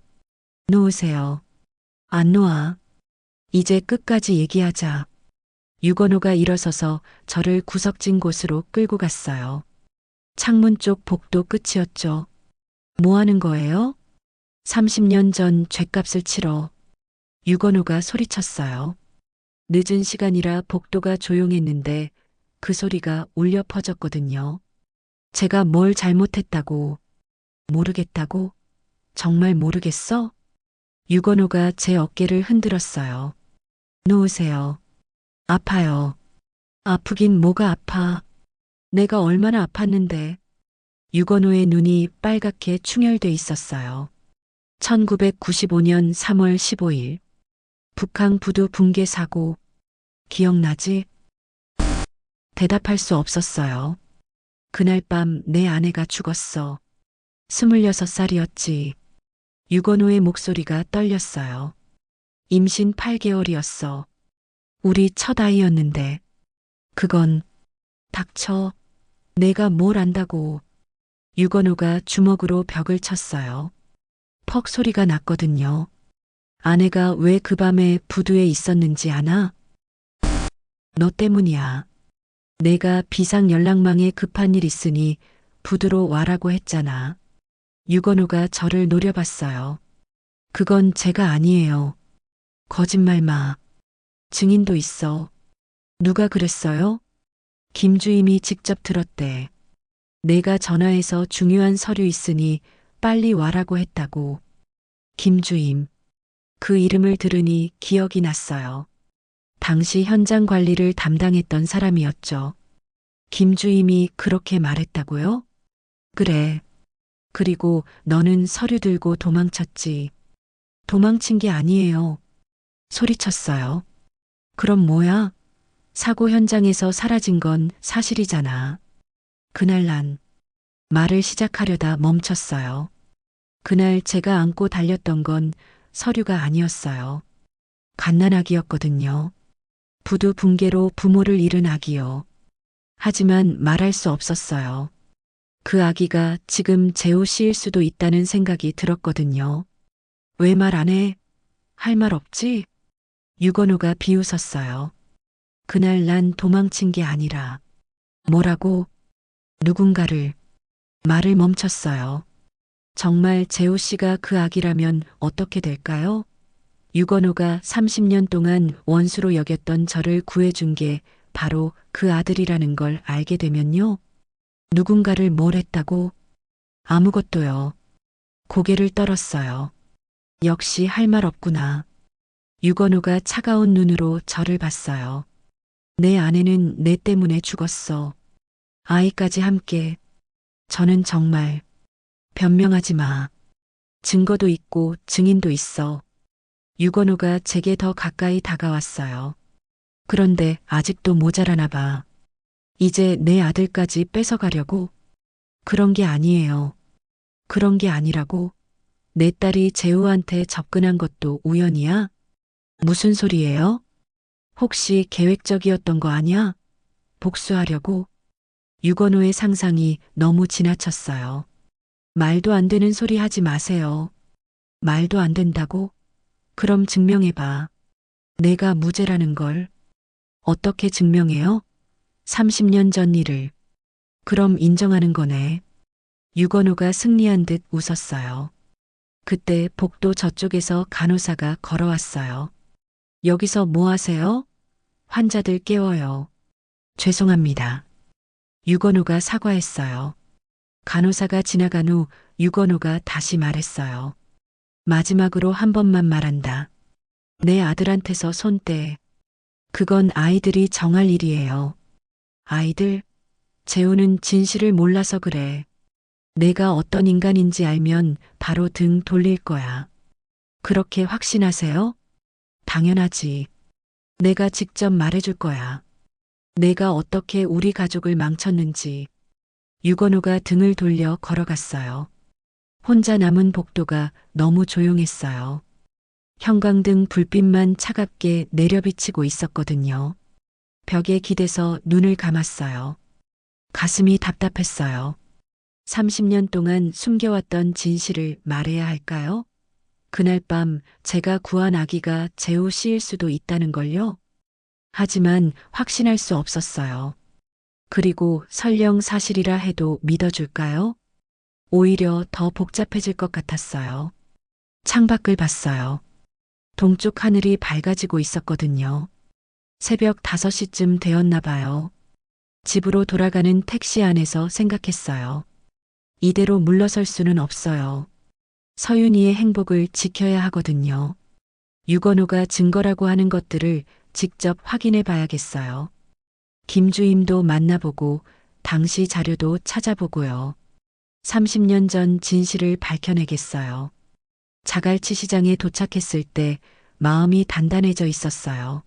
놓으세요. 안 놓아. 이제 끝까지 얘기하자. 유건우가 일어서서 저를 구석진 곳으로 끌고 갔어요. 창문 쪽 복도 끝이었죠. 뭐 하는 거예요? 30년 전 죗값을 치러. 유건우가 소리쳤어요. 늦은 시간이라 복도가 조용했는데 그 소리가 울려 퍼졌거든요. 제가 뭘 잘못했다고. 모르겠다고? 정말 모르겠어? 유건우가 제 어깨를 흔들었어요. 놓으세요. 아파요. 아프긴 뭐가 아파. 내가 얼마나 아팠는데. 유건우의 눈이 빨갛게 충혈돼 있었어요. 1995년 3월 15일. 북한 부두 붕괴 사고. 기억나지? 대답할 수 없었어요. 그날 밤 내 아내가 죽었어. 26살이었지. 유건우의 목소리가 떨렸어요. 임신 8개월이었어. 우리 첫 아이였는데. 그건 닥쳐. 내가 뭘 안다고. 유건우가 주먹으로 벽을 쳤어요. 퍽 소리가 났거든요. 아내가 왜 그 밤에 부두에 있었는지 아나? 너 때문이야. 내가 비상 연락망에 급한 일 있으니 부두로 와라고 했잖아. 유건우가 저를 노려봤어요. 그건 제가 아니에요. 거짓말 마. 증인도 있어. 누가 그랬어요? 김주임이 직접 들었대. 내가 전화해서 중요한 서류 있으니 빨리 와라고 했다고. 김주임. 그 이름을 들으니 기억이 났어요. 당시 현장 관리를 담당했던 사람이었죠. 김주임이 그렇게 말했다고요? 그래. 그리고 너는 서류 들고 도망쳤지. 도망친 게 아니에요. 소리쳤어요. 그럼 뭐야? 사고 현장에서 사라진 건 사실이잖아. 그날 난 말을 시작하려다 멈췄어요. 그날 제가 안고 달렸던 건 서류가 아니었어요. 갓난아기였거든요. 부두 붕괴로 부모를 잃은 아기요. 하지만 말할 수 없었어요. 그 아기가 지금 재호 씨일 수도 있다는 생각이 들었거든요. 왜 말 안 해? 할 말 없지? 유건우가 비웃었어요. 그날 난 도망친 게 아니라 뭐라고 누군가를 말을 멈췄어요. 정말 재호 씨가 그 아기라면 어떻게 될까요? 유건우가 30년 동안 원수로 여겼던 저를 구해준 게 바로 그 아들이라는 걸 알게 되면요. 누군가를 뭘 했다고? 아무것도요. 고개를 떨었어요. 역시 할 말 없구나. 유건우가 차가운 눈으로 저를 봤어요. 내 아내는 내 때문에 죽었어. 아이까지 함께. 저는 정말 변명하지 마. 증거도 있고 증인도 있어. 유건우가 제게 더 가까이 다가왔어요. 그런데 아직도 모자라나 봐. 이제 내 아들까지 뺏어가려고? 그런 게 아니에요. 그런 게 아니라고? 내 딸이 재우한테 접근한 것도 우연이야? 무슨 소리예요? 혹시 계획적이었던 거 아니야? 복수하려고? 유건우의 상상이 너무 지나쳤어요. 말도 안 되는 소리 하지 마세요. 말도 안 된다고? 그럼 증명해봐. 내가 무죄라는 걸. 어떻게 증명해요? 30년 전 일을. 그럼 인정하는 거네. 유건우가 승리한 듯 웃었어요. 그때 복도 저쪽에서 간호사가 걸어왔어요. 여기서 뭐 하세요? 환자들 깨워요. 죄송합니다. 유건우가 사과했어요. 간호사가 지나간 후 유건우가 다시 말했어요. 마지막으로 한 번만 말한다. 내 아들한테서 손 떼. 그건 아이들이 정할 일이에요. 아이들? 재우는 진실을 몰라서 그래. 내가 어떤 인간인지 알면 바로 등 돌릴 거야. 그렇게 확신하세요? 당연하지. 내가 직접 말해줄 거야. 내가 어떻게 우리 가족을 망쳤는지. 유건우가 등을 돌려 걸어갔어요. 혼자 남은 복도가 너무 조용했어요. 형광등 불빛만 차갑게 내려비치고 있었거든요. 벽에 기대서 눈을 감았어요. 가슴이 답답했어요. 30년 동안 숨겨왔던 진실을 말해야 할까요? 그날 밤 제가 구한 아기가 재호 씨일 수도 있다는 걸요. 하지만 확신할 수 없었어요. 그리고 설령 사실이라 해도 믿어줄까요? 오히려 더 복잡해질 것 같았어요. 창밖을 봤어요. 동쪽 하늘이 밝아지고 있었거든요. 새벽 5시쯤 되었나 봐요. 집으로 돌아가는 택시 안에서 생각했어요. 이대로 물러설 수는 없어요. 서윤이의 행복을 지켜야 하거든요. 유건우가 증거라고 하는 것들을 직접 확인해 봐야겠어요. 김주임도 만나보고 당시 자료도 찾아보고요. 30년 전 진실을 밝혀내겠어요. 자갈치 시장에 도착했을 때 마음이 단단해져 있었어요.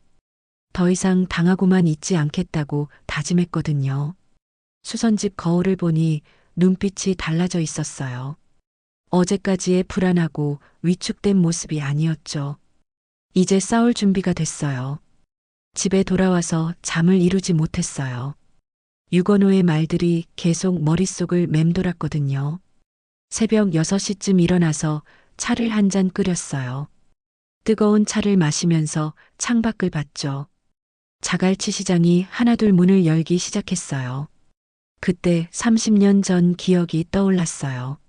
더 이상 당하고만 있지 않겠다고 다짐했거든요. 수선집 거울을 보니 눈빛이 달라져 있었어요. 어제까지의 불안하고 위축된 모습이 아니었죠. 이제 싸울 준비가 됐어요. 집에 돌아와서 잠을 이루지 못했어요. 유건우의 말들이 계속 머릿속을 맴돌았거든요. 새벽 6시쯤 일어나서 차를 한 잔 끓였어요. 뜨거운 차를 마시면서 창밖을 봤죠. 자갈치 시장이 하나둘 문을 열기 시작했어요. 그때 30년 전 기억이 떠올랐어요.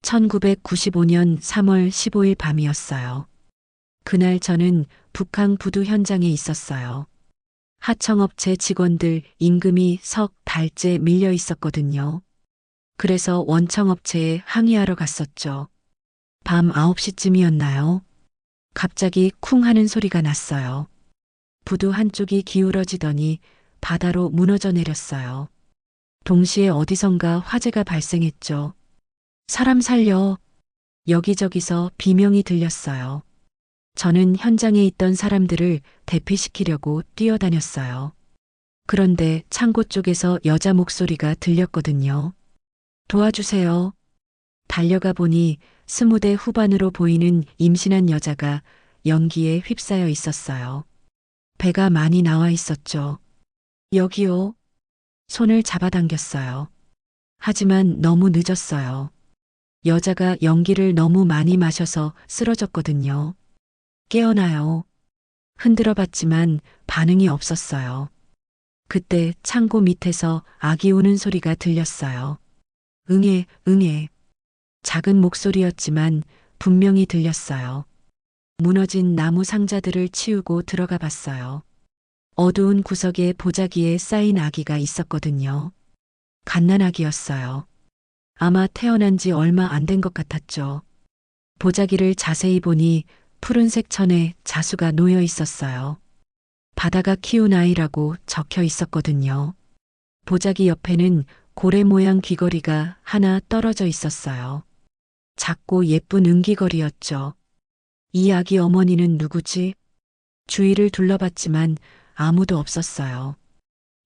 1995년 3월 15일 밤이었어요. 그날 저는 북한 부두 현장에 있었어요. 하청업체 직원들 임금이 석 달째 밀려 있었거든요. 그래서 원청업체에 항의하러 갔었죠. 밤 9시쯤이었나요? 갑자기 쿵 하는 소리가 났어요. 부두 한쪽이 기울어지더니 바다로 무너져 내렸어요. 동시에 어디선가 화재가 발생했죠. 사람 살려. 여기저기서 비명이 들렸어요. 저는 현장에 있던 사람들을 대피시키려고 뛰어다녔어요. 그런데 창고 쪽에서 여자 목소리가 들렸거든요. 도와주세요. 달려가 보니 20대 후반으로 보이는 임신한 여자가 연기에 휩싸여 있었어요. 배가 많이 나와 있었죠. 여기요. 손을 잡아당겼어요. 하지만 너무 늦었어요. 여자가 연기를 너무 많이 마셔서 쓰러졌거든요. 깨어나요. 흔들어 봤지만 반응이 없었어요. 그때 창고 밑에서 아기 우는 소리가 들렸어요. 응애, 응애. 작은 목소리였지만 분명히 들렸어요. 무너진 나무 상자들을 치우고 들어가 봤어요. 어두운 구석에 보자기에 쌓인 아기가 있었거든요. 갓난아기였어요. 아마 태어난 지 얼마 안 된 것 같았죠. 보자기를 자세히 보니 푸른색 천에 자수가 놓여 있었어요. 바다가 키운 아이라고 적혀 있었거든요. 보자기 옆에는 고래 모양 귀걸이가 하나 떨어져 있었어요. 작고 예쁜 은귀걸이였죠. 이 아기 어머니는 누구지? 주위를 둘러봤지만 아무도 없었어요.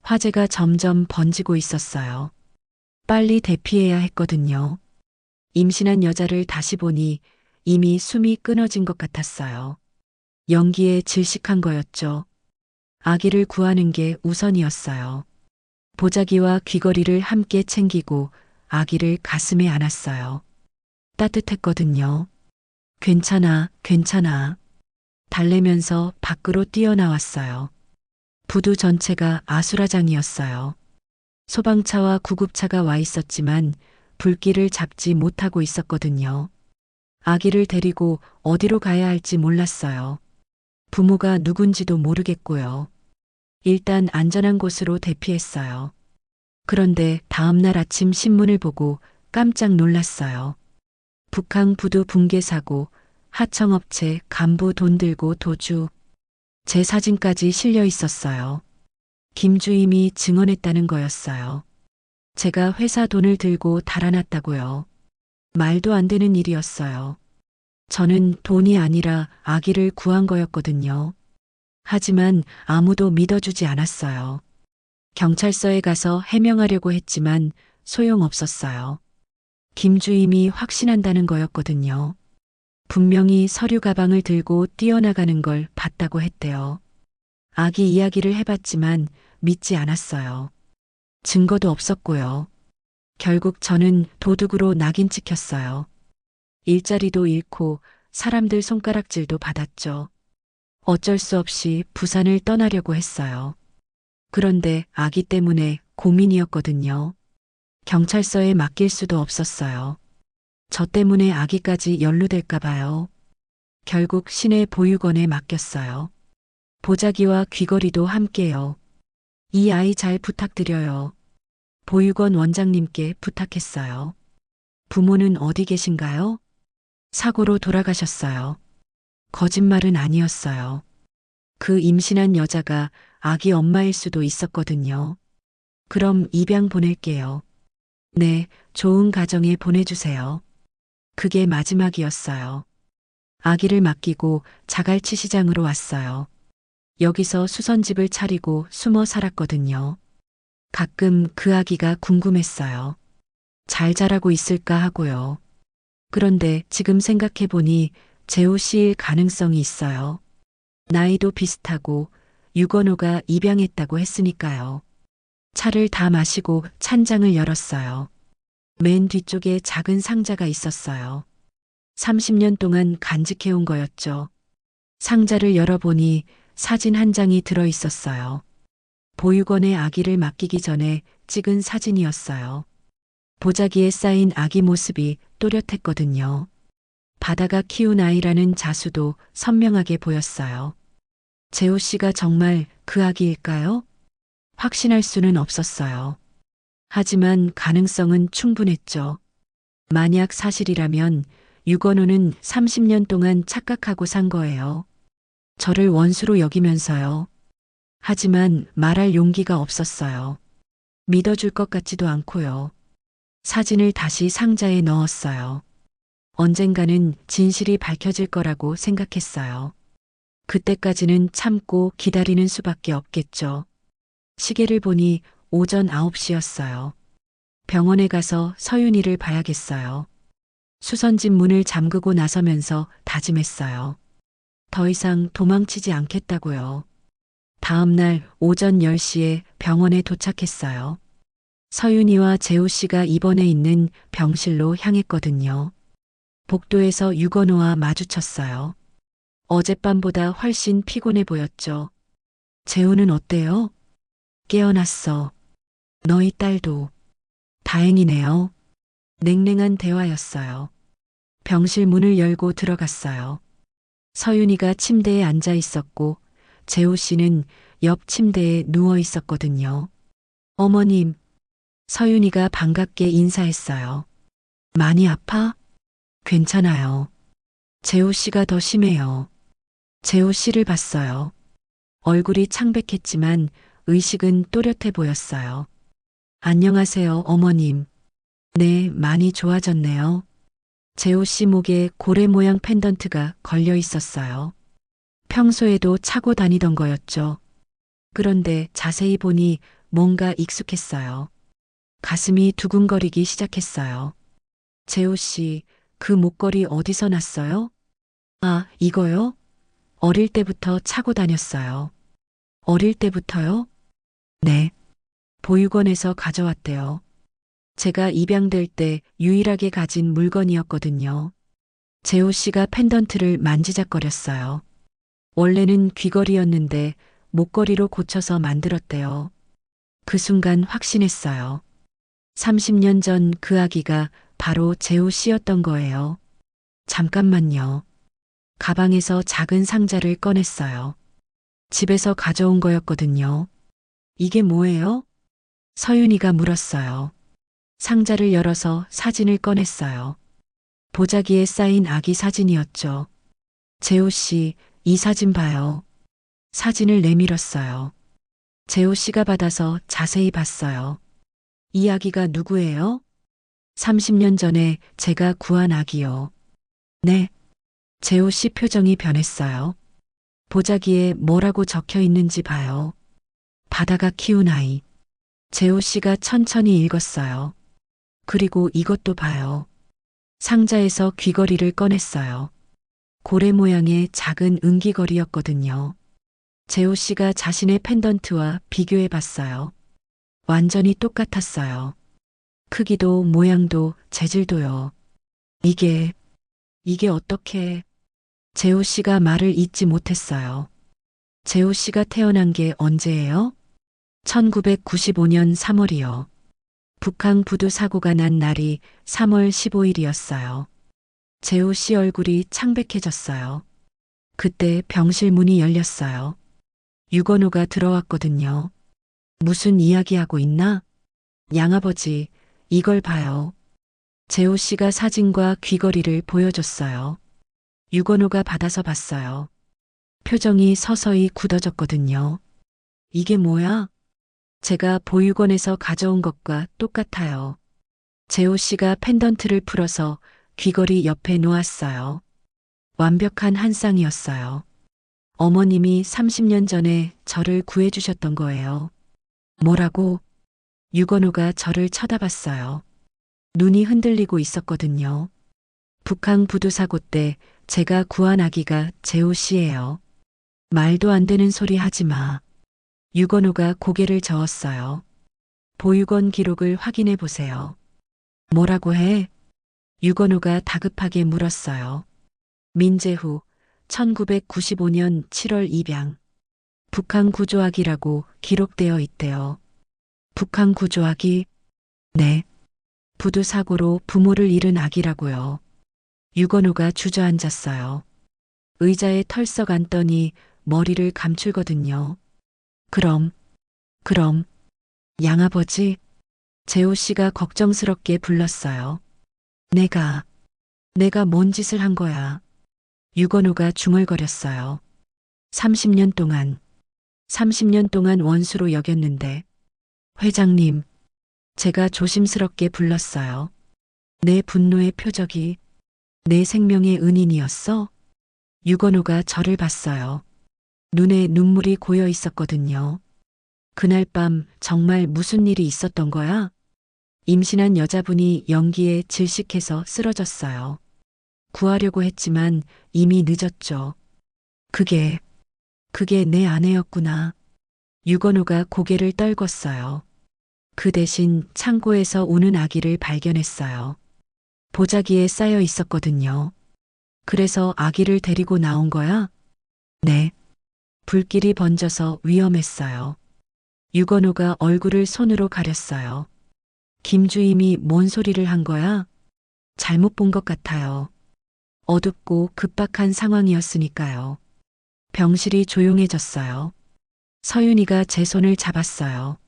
화재가 점점 번지고 있었어요. 빨리 대피해야 했거든요. 임신한 여자를 다시 보니 이미 숨이 끊어진 것 같았어요. 연기에 질식한 거였죠. 아기를 구하는 게 우선이었어요. 보자기와 귀걸이를 함께 챙기고 아기를 가슴에 안았어요. 따뜻했거든요. 괜찮아, 괜찮아. 달래면서 밖으로 뛰어나왔어요. 부두 전체가 아수라장이었어요. 소방차와 구급차가 와 있었지만 불길을 잡지 못하고 있었거든요. 아기를 데리고 어디로 가야 할지 몰랐어요. 부모가 누군지도 모르겠고요. 일단 안전한 곳으로 대피했어요. 그런데 다음날 아침 신문을 보고 깜짝 놀랐어요. 북한 부두 붕괴 사고, 하청업체 간부 돈 들고 도주. 제 사진까지 실려 있었어요. 김주임이 증언했다는 거였어요. 제가 회사 돈을 들고 달아났다고요. 말도 안 되는 일이었어요. 저는 돈이 아니라 아기를 구한 거였거든요. 하지만 아무도 믿어주지 않았어요. 경찰서에 가서 해명하려고 했지만 소용없었어요. 김주임이 확신한다는 거였거든요. 분명히 서류 가방을 들고 뛰어나가는 걸 봤다고 했대요. 아기 이야기를 해봤지만 믿지 않았어요. 증거도 없었고요. 결국 저는 도둑으로 낙인 찍혔어요. 일자리도 잃고 사람들 손가락질도 받았죠. 어쩔 수 없이 부산을 떠나려고 했어요. 그런데 아기 때문에 고민이었거든요. 경찰서에 맡길 수도 없었어요. 저 때문에 아기까지 연루될까 봐요. 결국 시내 보육원에 맡겼어요. 보자기와 귀걸이도 함께요. 이 아이 잘 부탁드려요. 보육원 원장님께 부탁했어요. 부모는 어디 계신가요? 사고로 돌아가셨어요. 거짓말은 아니었어요. 그 임신한 여자가 아기 엄마일 수도 있었거든요. 그럼 입양 보낼게요. 네, 좋은 가정에 보내주세요. 그게 마지막이었어요. 아기를 맡기고 자갈치 시장으로 왔어요. 여기서 수선집을 차리고 숨어 살았거든요. 가끔 그 아기가 궁금했어요. 잘 자라고 있을까 하고요. 그런데 지금 생각해보니 재호 씨일 가능성이 있어요. 나이도 비슷하고 유건호가 입양했다고 했으니까요. 차를 다 마시고 찬장을 열었어요. 맨 뒤쪽에 작은 상자가 있었어요. 30년 동안 간직해온 거였죠. 상자를 열어보니 사진 한 장이 들어 있었어요. 보육원에 아기를 맡기기 전에 찍은 사진이었어요. 보자기에 쌓인 아기 모습이 또렷했거든요. 바다가 키운 아이라는 자수도 선명하게 보였어요. 재호 씨가 정말 그 아기일까요? 확신할 수는 없었어요. 하지만 가능성은 충분했죠. 만약 사실이라면 유건호는 30년 동안 착각하고 산 거예요. 저를 원수로 여기면서요. 하지만 말할 용기가 없었어요. 믿어줄 것 같지도 않고요. 사진을 다시 상자에 넣었어요. 언젠가는 진실이 밝혀질 거라고 생각했어요. 그때까지는 참고 기다리는 수밖에 없겠죠. 시계를 보니 오전 9시였어요. 병원에 가서 서윤이를 봐야겠어요. 수선집 문을 잠그고 나서면서 다짐했어요. 더 이상 도망치지 않겠다고요. 다음 날 오전 10시에 병원에 도착했어요. 서윤이와 재우 씨가 입원해 있는 병실로 향했거든요. 복도에서 유건호와 마주쳤어요. 어젯밤보다 훨씬 피곤해 보였죠. 재우는 어때요? 깨어났어. 너희 딸도. 다행이네요. 냉랭한 대화였어요. 병실 문을 열고 들어갔어요. 서윤이가 침대에 앉아 있었고 재우 씨는 옆 침대에 누워 있었거든요. 어머님, 서윤이가 반갑게 인사했어요. 많이 아파? 괜찮아요. 재우 씨가 더 심해요. 재우 씨를 봤어요. 얼굴이 창백했지만 의식은 또렷해 보였어요. 안녕하세요, 어머님. 네, 많이 좋아졌네요. 재우 씨 목에 고래 모양 펜던트가 걸려 있었어요. 평소에도 차고 다니던 거였죠. 그런데 자세히 보니 뭔가 익숙했어요. 가슴이 두근거리기 시작했어요. 재우 씨, 그 목걸이 어디서 났어요? 아, 이거요? 어릴 때부터 차고 다녔어요. 어릴 때부터요? 네. 보육원에서 가져왔대요. 제가 입양될 때 유일하게 가진 물건이었거든요. 재호 씨가 펜던트를 만지작거렸어요. 원래는 귀걸이였는데 목걸이로 고쳐서 만들었대요. 그 순간 확신했어요. 30년 전 그 아기가 바로 재호 씨였던 거예요. 잠깐만요. 가방에서 작은 상자를 꺼냈어요. 집에서 가져온 거였거든요. 이게 뭐예요? 서윤이가 물었어요. 상자를 열어서 사진을 꺼냈어요. 보자기에 쌓인 아기 사진이었죠. 재호 씨, 이 사진 봐요. 사진을 내밀었어요. 재호 씨가 받아서 자세히 봤어요. 이 아기가 누구예요? 30년 전에 제가 구한 아기요. 네. 재호 씨 표정이 변했어요. 보자기에 뭐라고 적혀 있는지 봐요. 바다가 키운 아이. 재호 씨가 천천히 읽었어요. 그리고 이것도 봐요. 상자에서 귀걸이를 꺼냈어요. 고래 모양의 작은 은기걸이였거든요. 재호 씨가 자신의 펜던트와 비교해 봤어요. 완전히 똑같았어요. 크기도 모양도 재질도요. 이게 어떻게... 재호 씨가 말을 잇지 못했어요. 재호 씨가 태어난 게 언제예요? 1995년 3월이요. 북한 부두 사고가 난 날이 3월 15일이었어요. 재호 씨 얼굴이 창백해졌어요. 그때 병실 문이 열렸어요. 유건호가 들어왔거든요. 무슨 이야기하고 있나? 양아버지, 이걸 봐요. 재호 씨가 사진과 귀걸이를 보여줬어요. 유건호가 받아서 봤어요. 표정이 서서히 굳어졌거든요. 이게 뭐야? 제가 보육원에서 가져온 것과 똑같아요. 재호 씨가 펜던트를 풀어서 귀걸이 옆에 놓았어요. 완벽한 한 쌍이었어요. 어머님이 30년 전에 저를 구해주셨던 거예요. 뭐라고? 유건호가 저를 쳐다봤어요. 눈이 흔들리고 있었거든요. 북한 부두 사고 때 제가 구한 아기가 재호 씨예요. 말도 안 되는 소리 하지 마. 유건호가 고개를 저었어요. 보육원 기록을 확인해 보세요. 뭐라고 해? 유건호가 다급하게 물었어요. 민재후 1995년 7월 입양. 북한 구조아기라고 기록되어 있대요. 북한 구조아기? 네. 부두 사고로 부모를 잃은 아기라고요. 유건호가 주저앉았어요. 의자에 털썩 앉더니 머리를 감추거든요. 그럼, 양아버지? 재호 씨가 걱정스럽게 불렀어요. 내가 뭔 짓을 한 거야. 유건호가 중얼거렸어요. 30년 동안 원수로 여겼는데. 회장님, 제가 조심스럽게 불렀어요. 내 분노의 표적이 내 생명의 은인이었어? 유건호가 저를 봤어요. 눈에 눈물이 고여 있었거든요. 그날 밤 정말 무슨 일이 있었던 거야? 임신한 여자분이 연기에 질식해서 쓰러졌어요. 구하려고 했지만 이미 늦었죠. 그게 내 아내였구나. 유건호가 고개를 떨궜어요. 그 대신 창고에서 우는 아기를 발견했어요. 보자기에 쌓여 있었거든요. 그래서 아기를 데리고 나온 거야? 네. 불길이 번져서 위험했어요. 유건우가 얼굴을 손으로 가렸어요. 김주임이 뭔 소리를 한 거야? 잘못 본 것 같아요. 어둡고 급박한 상황이었으니까요. 병실이 조용해졌어요. 서윤이가 제 손을 잡았어요.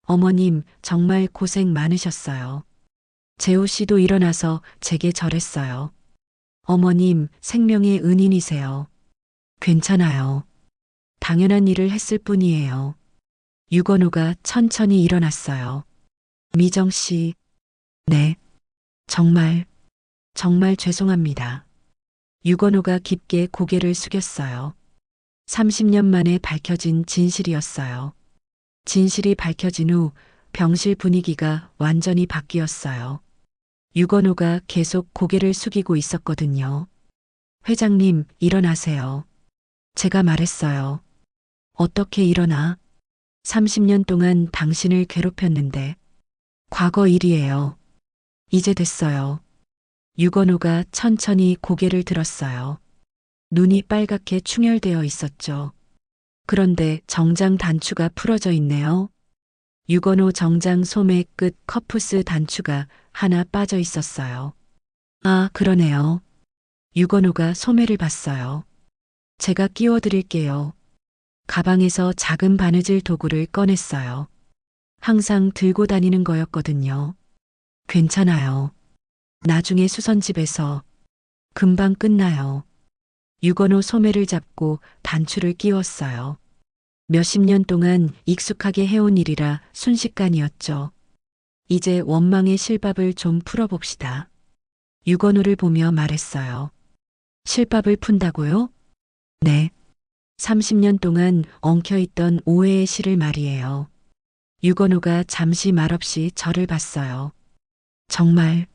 어머님, 정말 고생 많으셨어요. 재호 씨도 일어나서 제게 절했어요. 어머님, 생명의 은인이세요. 괜찮아요. 당연한 일을 했을 뿐이에요. 유건우가 천천히 일어났어요. 미정 씨, 네. 정말, 정말 죄송합니다. 유건우가 깊게 고개를 숙였어요. 30년 만에 밝혀진 진실이었어요. 진실이 밝혀진 후 병실 분위기가 완전히 바뀌었어요. 유건우가 계속 고개를 숙이고 있었거든요. 회장님, 일어나세요. 제가 말했어요. 어떻게 일어나? 30년 동안 당신을 괴롭혔는데. 과거 일이에요. 이제 됐어요. 유건우가 천천히 고개를 들었어요. 눈이 빨갛게 충혈되어 있었죠. 그런데 정장 단추가 풀어져 있네요. 유건우 정장 소매 끝 커프스 단추가 하나 빠져 있었어요. 아, 그러네요. 유건우가 소매를 봤어요. 제가 끼워 드릴게요. 가방에서 작은 바느질 도구를 꺼냈어요. 항상 들고 다니는 거였거든요. 괜찮아요. 나중에 수선집에서 금방 끝나요. 유건우 소매를 잡고 단추를 끼웠어요. 몇십 년 동안 익숙하게 해온 일이라 순식간이었죠. 이제 원망의 실밥을 좀 풀어봅시다. 유건우를 보며 말했어요. 실밥을 푼다고요? 네. 30년 동안 엉켜있던 오해의 실을 말이에요. 유건우가 잠시 말없이 저를 봤어요. 정말,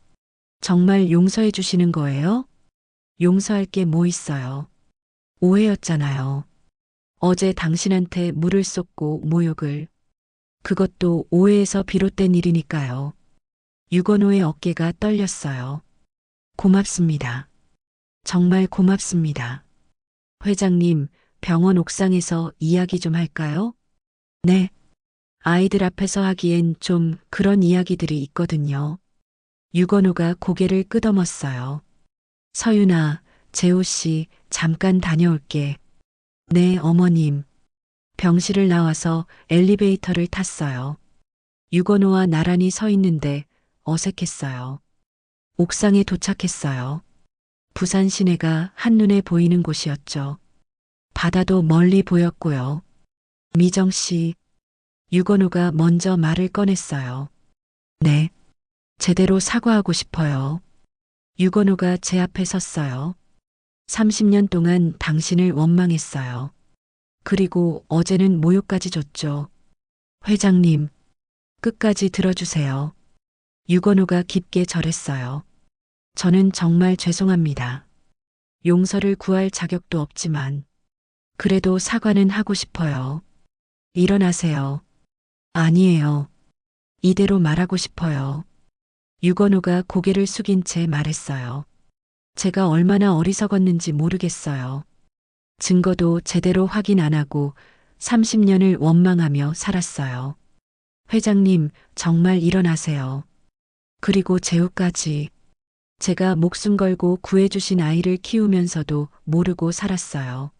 정말 용서해 주시는 거예요? 용서할 게 뭐 있어요. 오해였잖아요. 어제 당신한테 물을 쏟고 모욕을. 그것도 오해에서 비롯된 일이니까요. 유건우의 어깨가 떨렸어요. 고맙습니다. 정말 고맙습니다. 회장님, 병원 옥상에서 이야기 좀 할까요? 네. 아이들 앞에서 하기엔 좀 그런 이야기들이 있거든요. 유건우가 고개를 끄덕였어요. 서윤아, 재호 씨, 잠깐 다녀올게. 네, 어머님. 병실을 나와서 엘리베이터를 탔어요. 유건우와 나란히 서 있는데 어색했어요. 옥상에 도착했어요. 부산 시내가 한눈에 보이는 곳이었죠. 바다도 멀리 보였고요. 미정 씨, 유건우가 먼저 말을 꺼냈어요. 네, 제대로 사과하고 싶어요. 유건우가 제 앞에 섰어요. 30년 동안 당신을 원망했어요. 그리고 어제는 모욕까지 줬죠. 회장님, 끝까지 들어주세요. 유건우가 깊게 절했어요. 저는 정말 죄송합니다. 용서를 구할 자격도 없지만, 그래도 사과는 하고 싶어요. 일어나세요. 아니에요. 이대로 말하고 싶어요. 유건우가 고개를 숙인 채 말했어요. 제가 얼마나 어리석었는지 모르겠어요. 증거도 제대로 확인 안 하고 30년을 원망하며 살았어요. 회장님, 정말 일어나세요. 그리고 재우까지. 제가 목숨 걸고 구해주신 아이를 키우면서도 모르고 살았어요.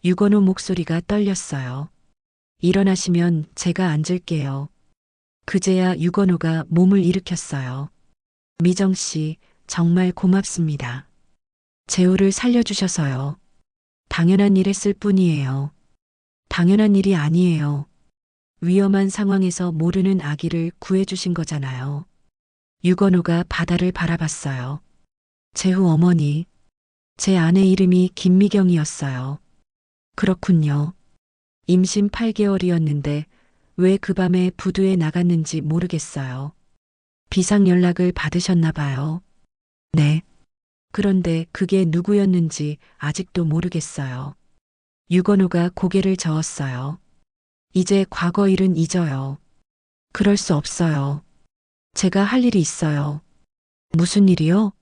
유건우 목소리가 떨렸어요. 일어나시면 제가 앉을게요. 그제야 유건우가 몸을 일으켰어요. 미정 씨, 정말 고맙습니다. 재호를 살려주셔서요. 당연한 일 했을 뿐이에요. 당연한 일이 아니에요. 위험한 상황에서 모르는 아기를 구해주신 거잖아요. 유건우가 바다를 바라봤어요. 재호 어머니, 제 아내 이름이 김미경이었어요. 그렇군요. 임신 8개월이었는데 왜 그 밤에 부두에 나갔는지 모르겠어요. 비상 연락을 받으셨나 봐요. 네. 그런데 그게 누구였는지 아직도 모르겠어요. 유건우가 고개를 저었어요. 이제 과거 일은 잊어요. 그럴 수 없어요. 제가 할 일이 있어요. 무슨 일이요?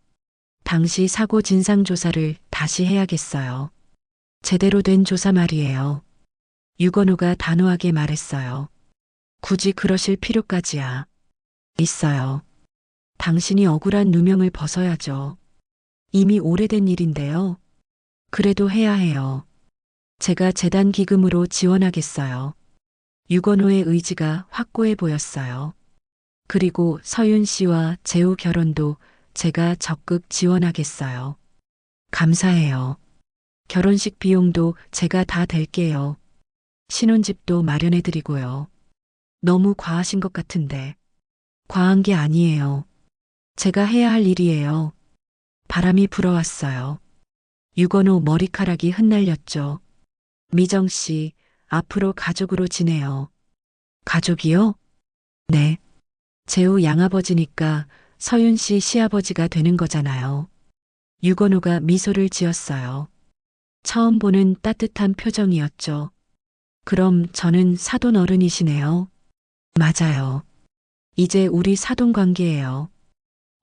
당시 사고 진상 조사를 다시 해야겠어요. 제대로 된 조사 말이에요. 유건우가 단호하게 말했어요. 굳이 그러실 필요까지야. 있어요. 당신이 억울한 누명을 벗어야죠. 이미 오래된 일인데요. 그래도 해야 해요. 제가 재단 기금으로 지원하겠어요. 유건호의 의지가 확고해 보였어요. 그리고 서윤 씨와 재우 결혼도 제가 적극 지원하겠어요. 감사해요. 결혼식 비용도 제가 다 댈게요. 신혼집도 마련해 드리고요. 너무 과하신 것 같은데. 과한 게 아니에요. 제가 해야 할 일이에요. 바람이 불어왔어요. 유건호 머리카락이 흩날렸죠. 미정 씨, 앞으로 가족으로 지내요. 가족이요? 네. 재우 양아버지니까 서윤 씨 시아버지가 되는 거잖아요. 유건호가 미소를 지었어요. 처음 보는 따뜻한 표정이었죠. 그럼 저는 사돈 어른이시네요. 맞아요. 이제 우리 사돈 관계예요.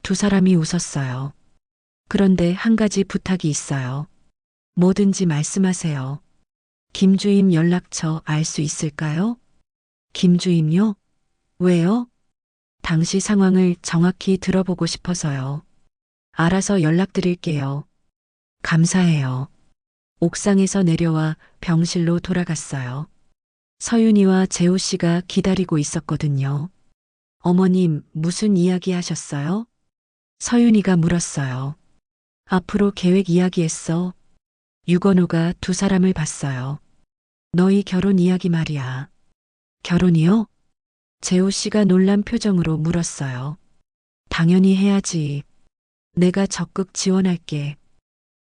두 사람이 웃었어요. 그런데 한 가지 부탁이 있어요. 뭐든지 말씀하세요. 김주임 연락처 알 수 있을까요? 김주임요? 왜요? 당시 상황을 정확히 들어보고 싶어서요. 알아서 연락드릴게요. 감사해요. 옥상에서 내려와 병실로 돌아갔어요. 서윤이와 재호 씨가 기다리고 있었거든요. 어머님, 무슨 이야기 하셨어요? 서윤이가 물었어요. 앞으로 계획 이야기했어. 유건호가 두 사람을 봤어요. 너희 결혼 이야기 말이야. 결혼이요? 재호 씨가 놀란 표정으로 물었어요. 당연히 해야지. 내가 적극 지원할게.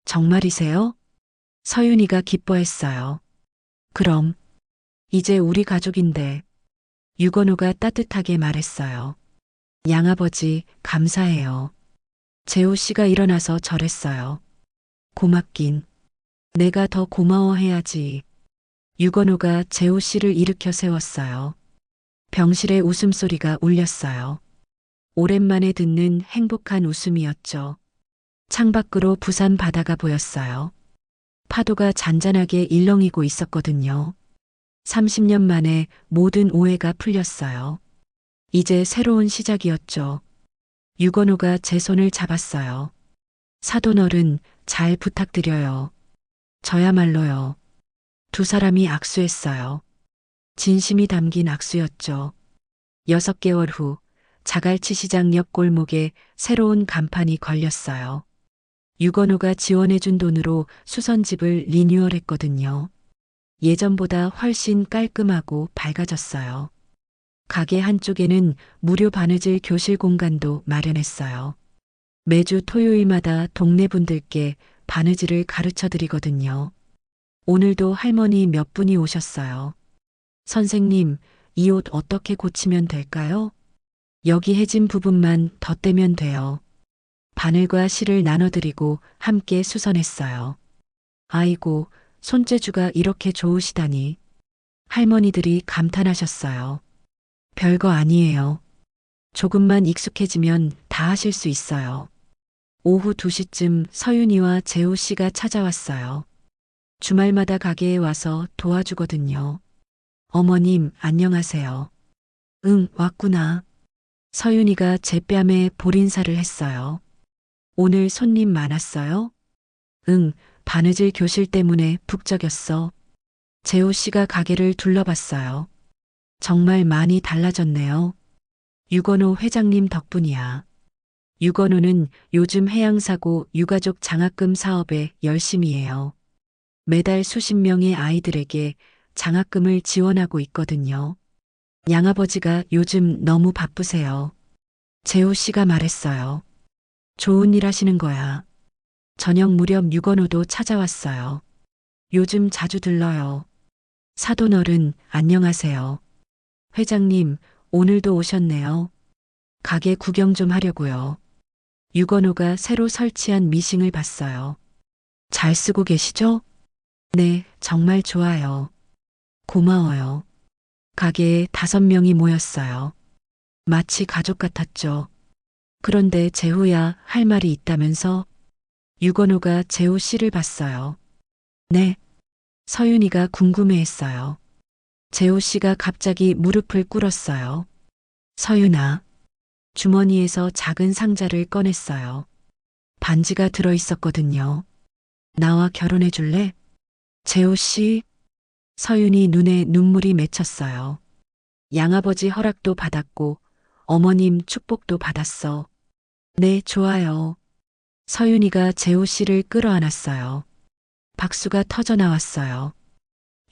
정말이세요? 서윤이가 기뻐했어요. 그럼, 이제 우리 가족인데. 유건호가 따뜻하게 말했어요. 양아버지, 감사해요. 재호 씨가 일어나서 절했어요. 고맙긴. 내가 더 고마워해야지. 유건호가 재호 씨를 일으켜 세웠어요. 병실의 웃음소리가 울렸어요. 오랜만에 듣는 행복한 웃음이었죠. 창밖으로 부산 바다가 보였어요. 파도가 잔잔하게 일렁이고 있었거든요. 30년 만에 모든 오해가 풀렸어요. 이제 새로운 시작이었죠. 유건호가 제 손을 잡았어요. 사돈 어른, 잘 부탁드려요. 저야말로요. 두 사람이 악수했어요. 진심이 담긴 악수였죠. 6개월 후 자갈치 시장 옆 골목에 새로운 간판이 걸렸어요. 유건호가 지원해준 돈으로 수선집을 리뉴얼했거든요. 예전보다 훨씬 깔끔하고 밝아졌어요. 가게 한쪽에는 무료 바느질 교실 공간도 마련했어요. 매주 토요일마다 동네 분들께 바느질을 가르쳐 드리거든요. 오늘도 할머니 몇 분이 오셨어요. 선생님, 이 옷 어떻게 고치면 될까요? 여기 해진 부분만 덧대면 돼요. 바늘과 실을 나눠드리고 함께 수선했어요. 아이고, 손재주가 이렇게 좋으시다니. 할머니들이 감탄하셨어요. 별거 아니에요. 조금만 익숙해지면 다 하실 수 있어요. 오후 2시쯤 서윤이와 재호 씨가 찾아왔어요. 주말마다 가게에 와서 도와주거든요. 어머님, 안녕하세요. 응, 왔구나. 서윤이가 제 뺨에 볼인사를 했어요. 오늘 손님 많았어요? 응, 바느질 교실 때문에 북적였어. 재호 씨가 가게를 둘러봤어요. 정말 많이 달라졌네요. 유건호 회장님 덕분이야. 유건호는 요즘 해양사고 유가족 장학금 사업에 열심히 해요. 매달 수십 명의 아이들에게 장학금을 지원하고 있거든요. 양아버지가 요즘 너무 바쁘세요. 재호 씨가 말했어요. 좋은 일 하시는 거야. 저녁 무렵 유건호도 찾아왔어요. 요즘 자주 들러요. 사돈 어른, 안녕하세요. 회장님, 오늘도 오셨네요. 가게 구경 좀 하려고요. 유건호가 새로 설치한 미싱을 봤어요. 잘 쓰고 계시죠? 네, 정말 좋아요. 고마워요. 가게에 5명이 모였어요. 마치 가족 같았죠. 그런데 재호야, 할 말이 있다면서? 유건호가 재호 씨를 봤어요. 네. 서윤이가 궁금해했어요. 재호 씨가 갑자기 무릎을 꿇었어요. 서윤아. 주머니에서 작은 상자를 꺼냈어요. 반지가 들어 있었거든요. 나와 결혼해 줄래? 재호 씨. 서윤이 눈에 눈물이 맺혔어요. 양아버지 허락도 받았고 어머님 축복도 받았어. 네, 좋아요. 서윤이가 재호 씨를 끌어안았어요. 박수가 터져 나왔어요.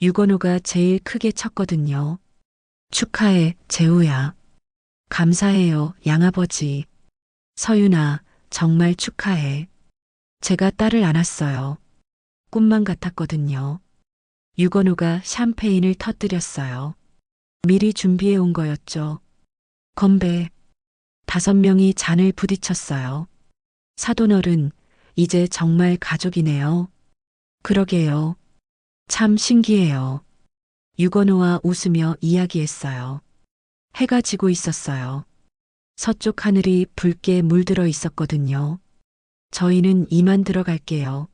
유건호가 제일 크게 쳤거든요. 축하해, 재호야. 감사해요, 양아버지. 서윤아, 정말 축하해. 제가 딸을 안았어요. 꿈만 같았거든요. 유건호가 샴페인을 터뜨렸어요. 미리 준비해 온 거였죠. 건배. 5명이 잔을 부딪혔어요. 사돈어른, 이제 정말 가족이네요. 그러게요. 참 신기해요. 유건호와 웃으며 이야기했어요. 해가 지고 있었어요. 서쪽 하늘이 붉게 물들어 있었거든요. 저희는 이만 들어갈게요.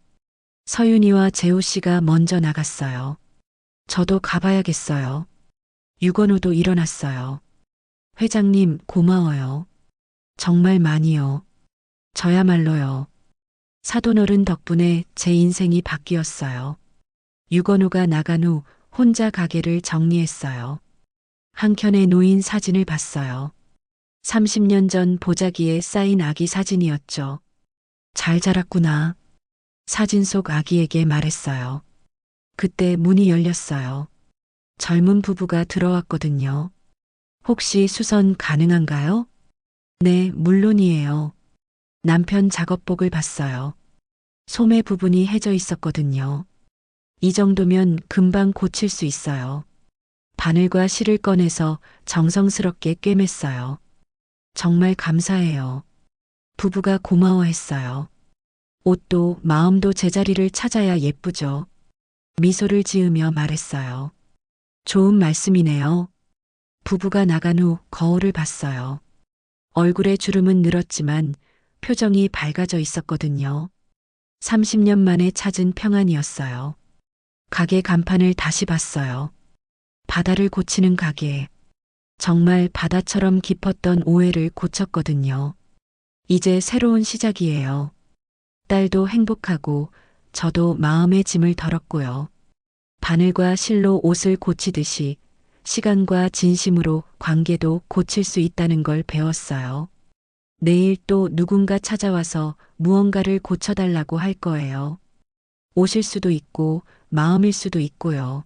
서윤이와 재호 씨가 먼저 나갔어요. 저도 가봐야겠어요. 유건호도 일어났어요. 회장님, 고마워요. 정말 많이요. 저야말로요. 사돈어른 덕분에 제 인생이 바뀌었어요. 유건호가 나간 후 혼자 가게를 정리했어요. 한켠에 놓인 사진을 봤어요. 30년 전 보자기에 쌓인 아기 사진이었죠. 잘 자랐구나. 사진 속 아기에게 말했어요. 그때 문이 열렸어요. 젊은 부부가 들어왔거든요. 혹시 수선 가능한가요? 네, 물론이에요. 남편 작업복을 봤어요. 소매 부분이 해져 있었거든요. 이 정도면 금방 고칠 수 있어요. 바늘과 실을 꺼내서 정성스럽게 꿰맸어요. 정말 감사해요. 부부가 고마워했어요. 옷도 마음도 제자리를 찾아야 예쁘죠. 미소를 지으며 말했어요. 좋은 말씀이네요. 부부가 나간 후 거울을 봤어요. 얼굴에 주름은 늘었지만 표정이 밝아져 있었거든요. 30년 만에 찾은 평안이었어요. 가게 간판을 다시 봤어요. 바다를 고치는 가게. 정말 바다처럼 깊었던 오해를 고쳤거든요. 이제 새로운 시작이에요. 딸도 행복하고 저도 마음의 짐을 덜었고요. 바늘과 실로 옷을 고치듯이 시간과 진심으로 관계도 고칠 수 있다는 걸 배웠어요. 내일 또 누군가 찾아와서 무언가를 고쳐달라고 할 거예요. 옷일 수도 있고 마음일 수도 있고요.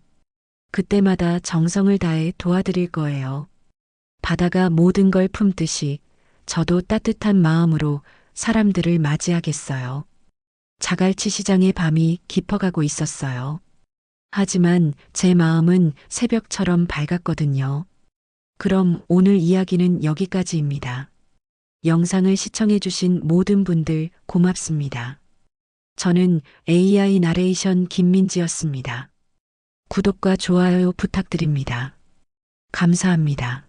그때마다 정성을 다해 도와드릴 거예요. 바다가 모든 걸 품듯이 저도 따뜻한 마음으로 사람들을 맞이하겠어요. 자갈치 시장의 밤이 깊어가고 있었어요. 하지만 제 마음은 새벽처럼 밝았거든요. 그럼 오늘 이야기는 여기까지입니다. 영상을 시청해주신 모든 분들 고맙습니다. 저는 AI 나레이션 김민지였습니다. 구독과 좋아요 부탁드립니다. 감사합니다.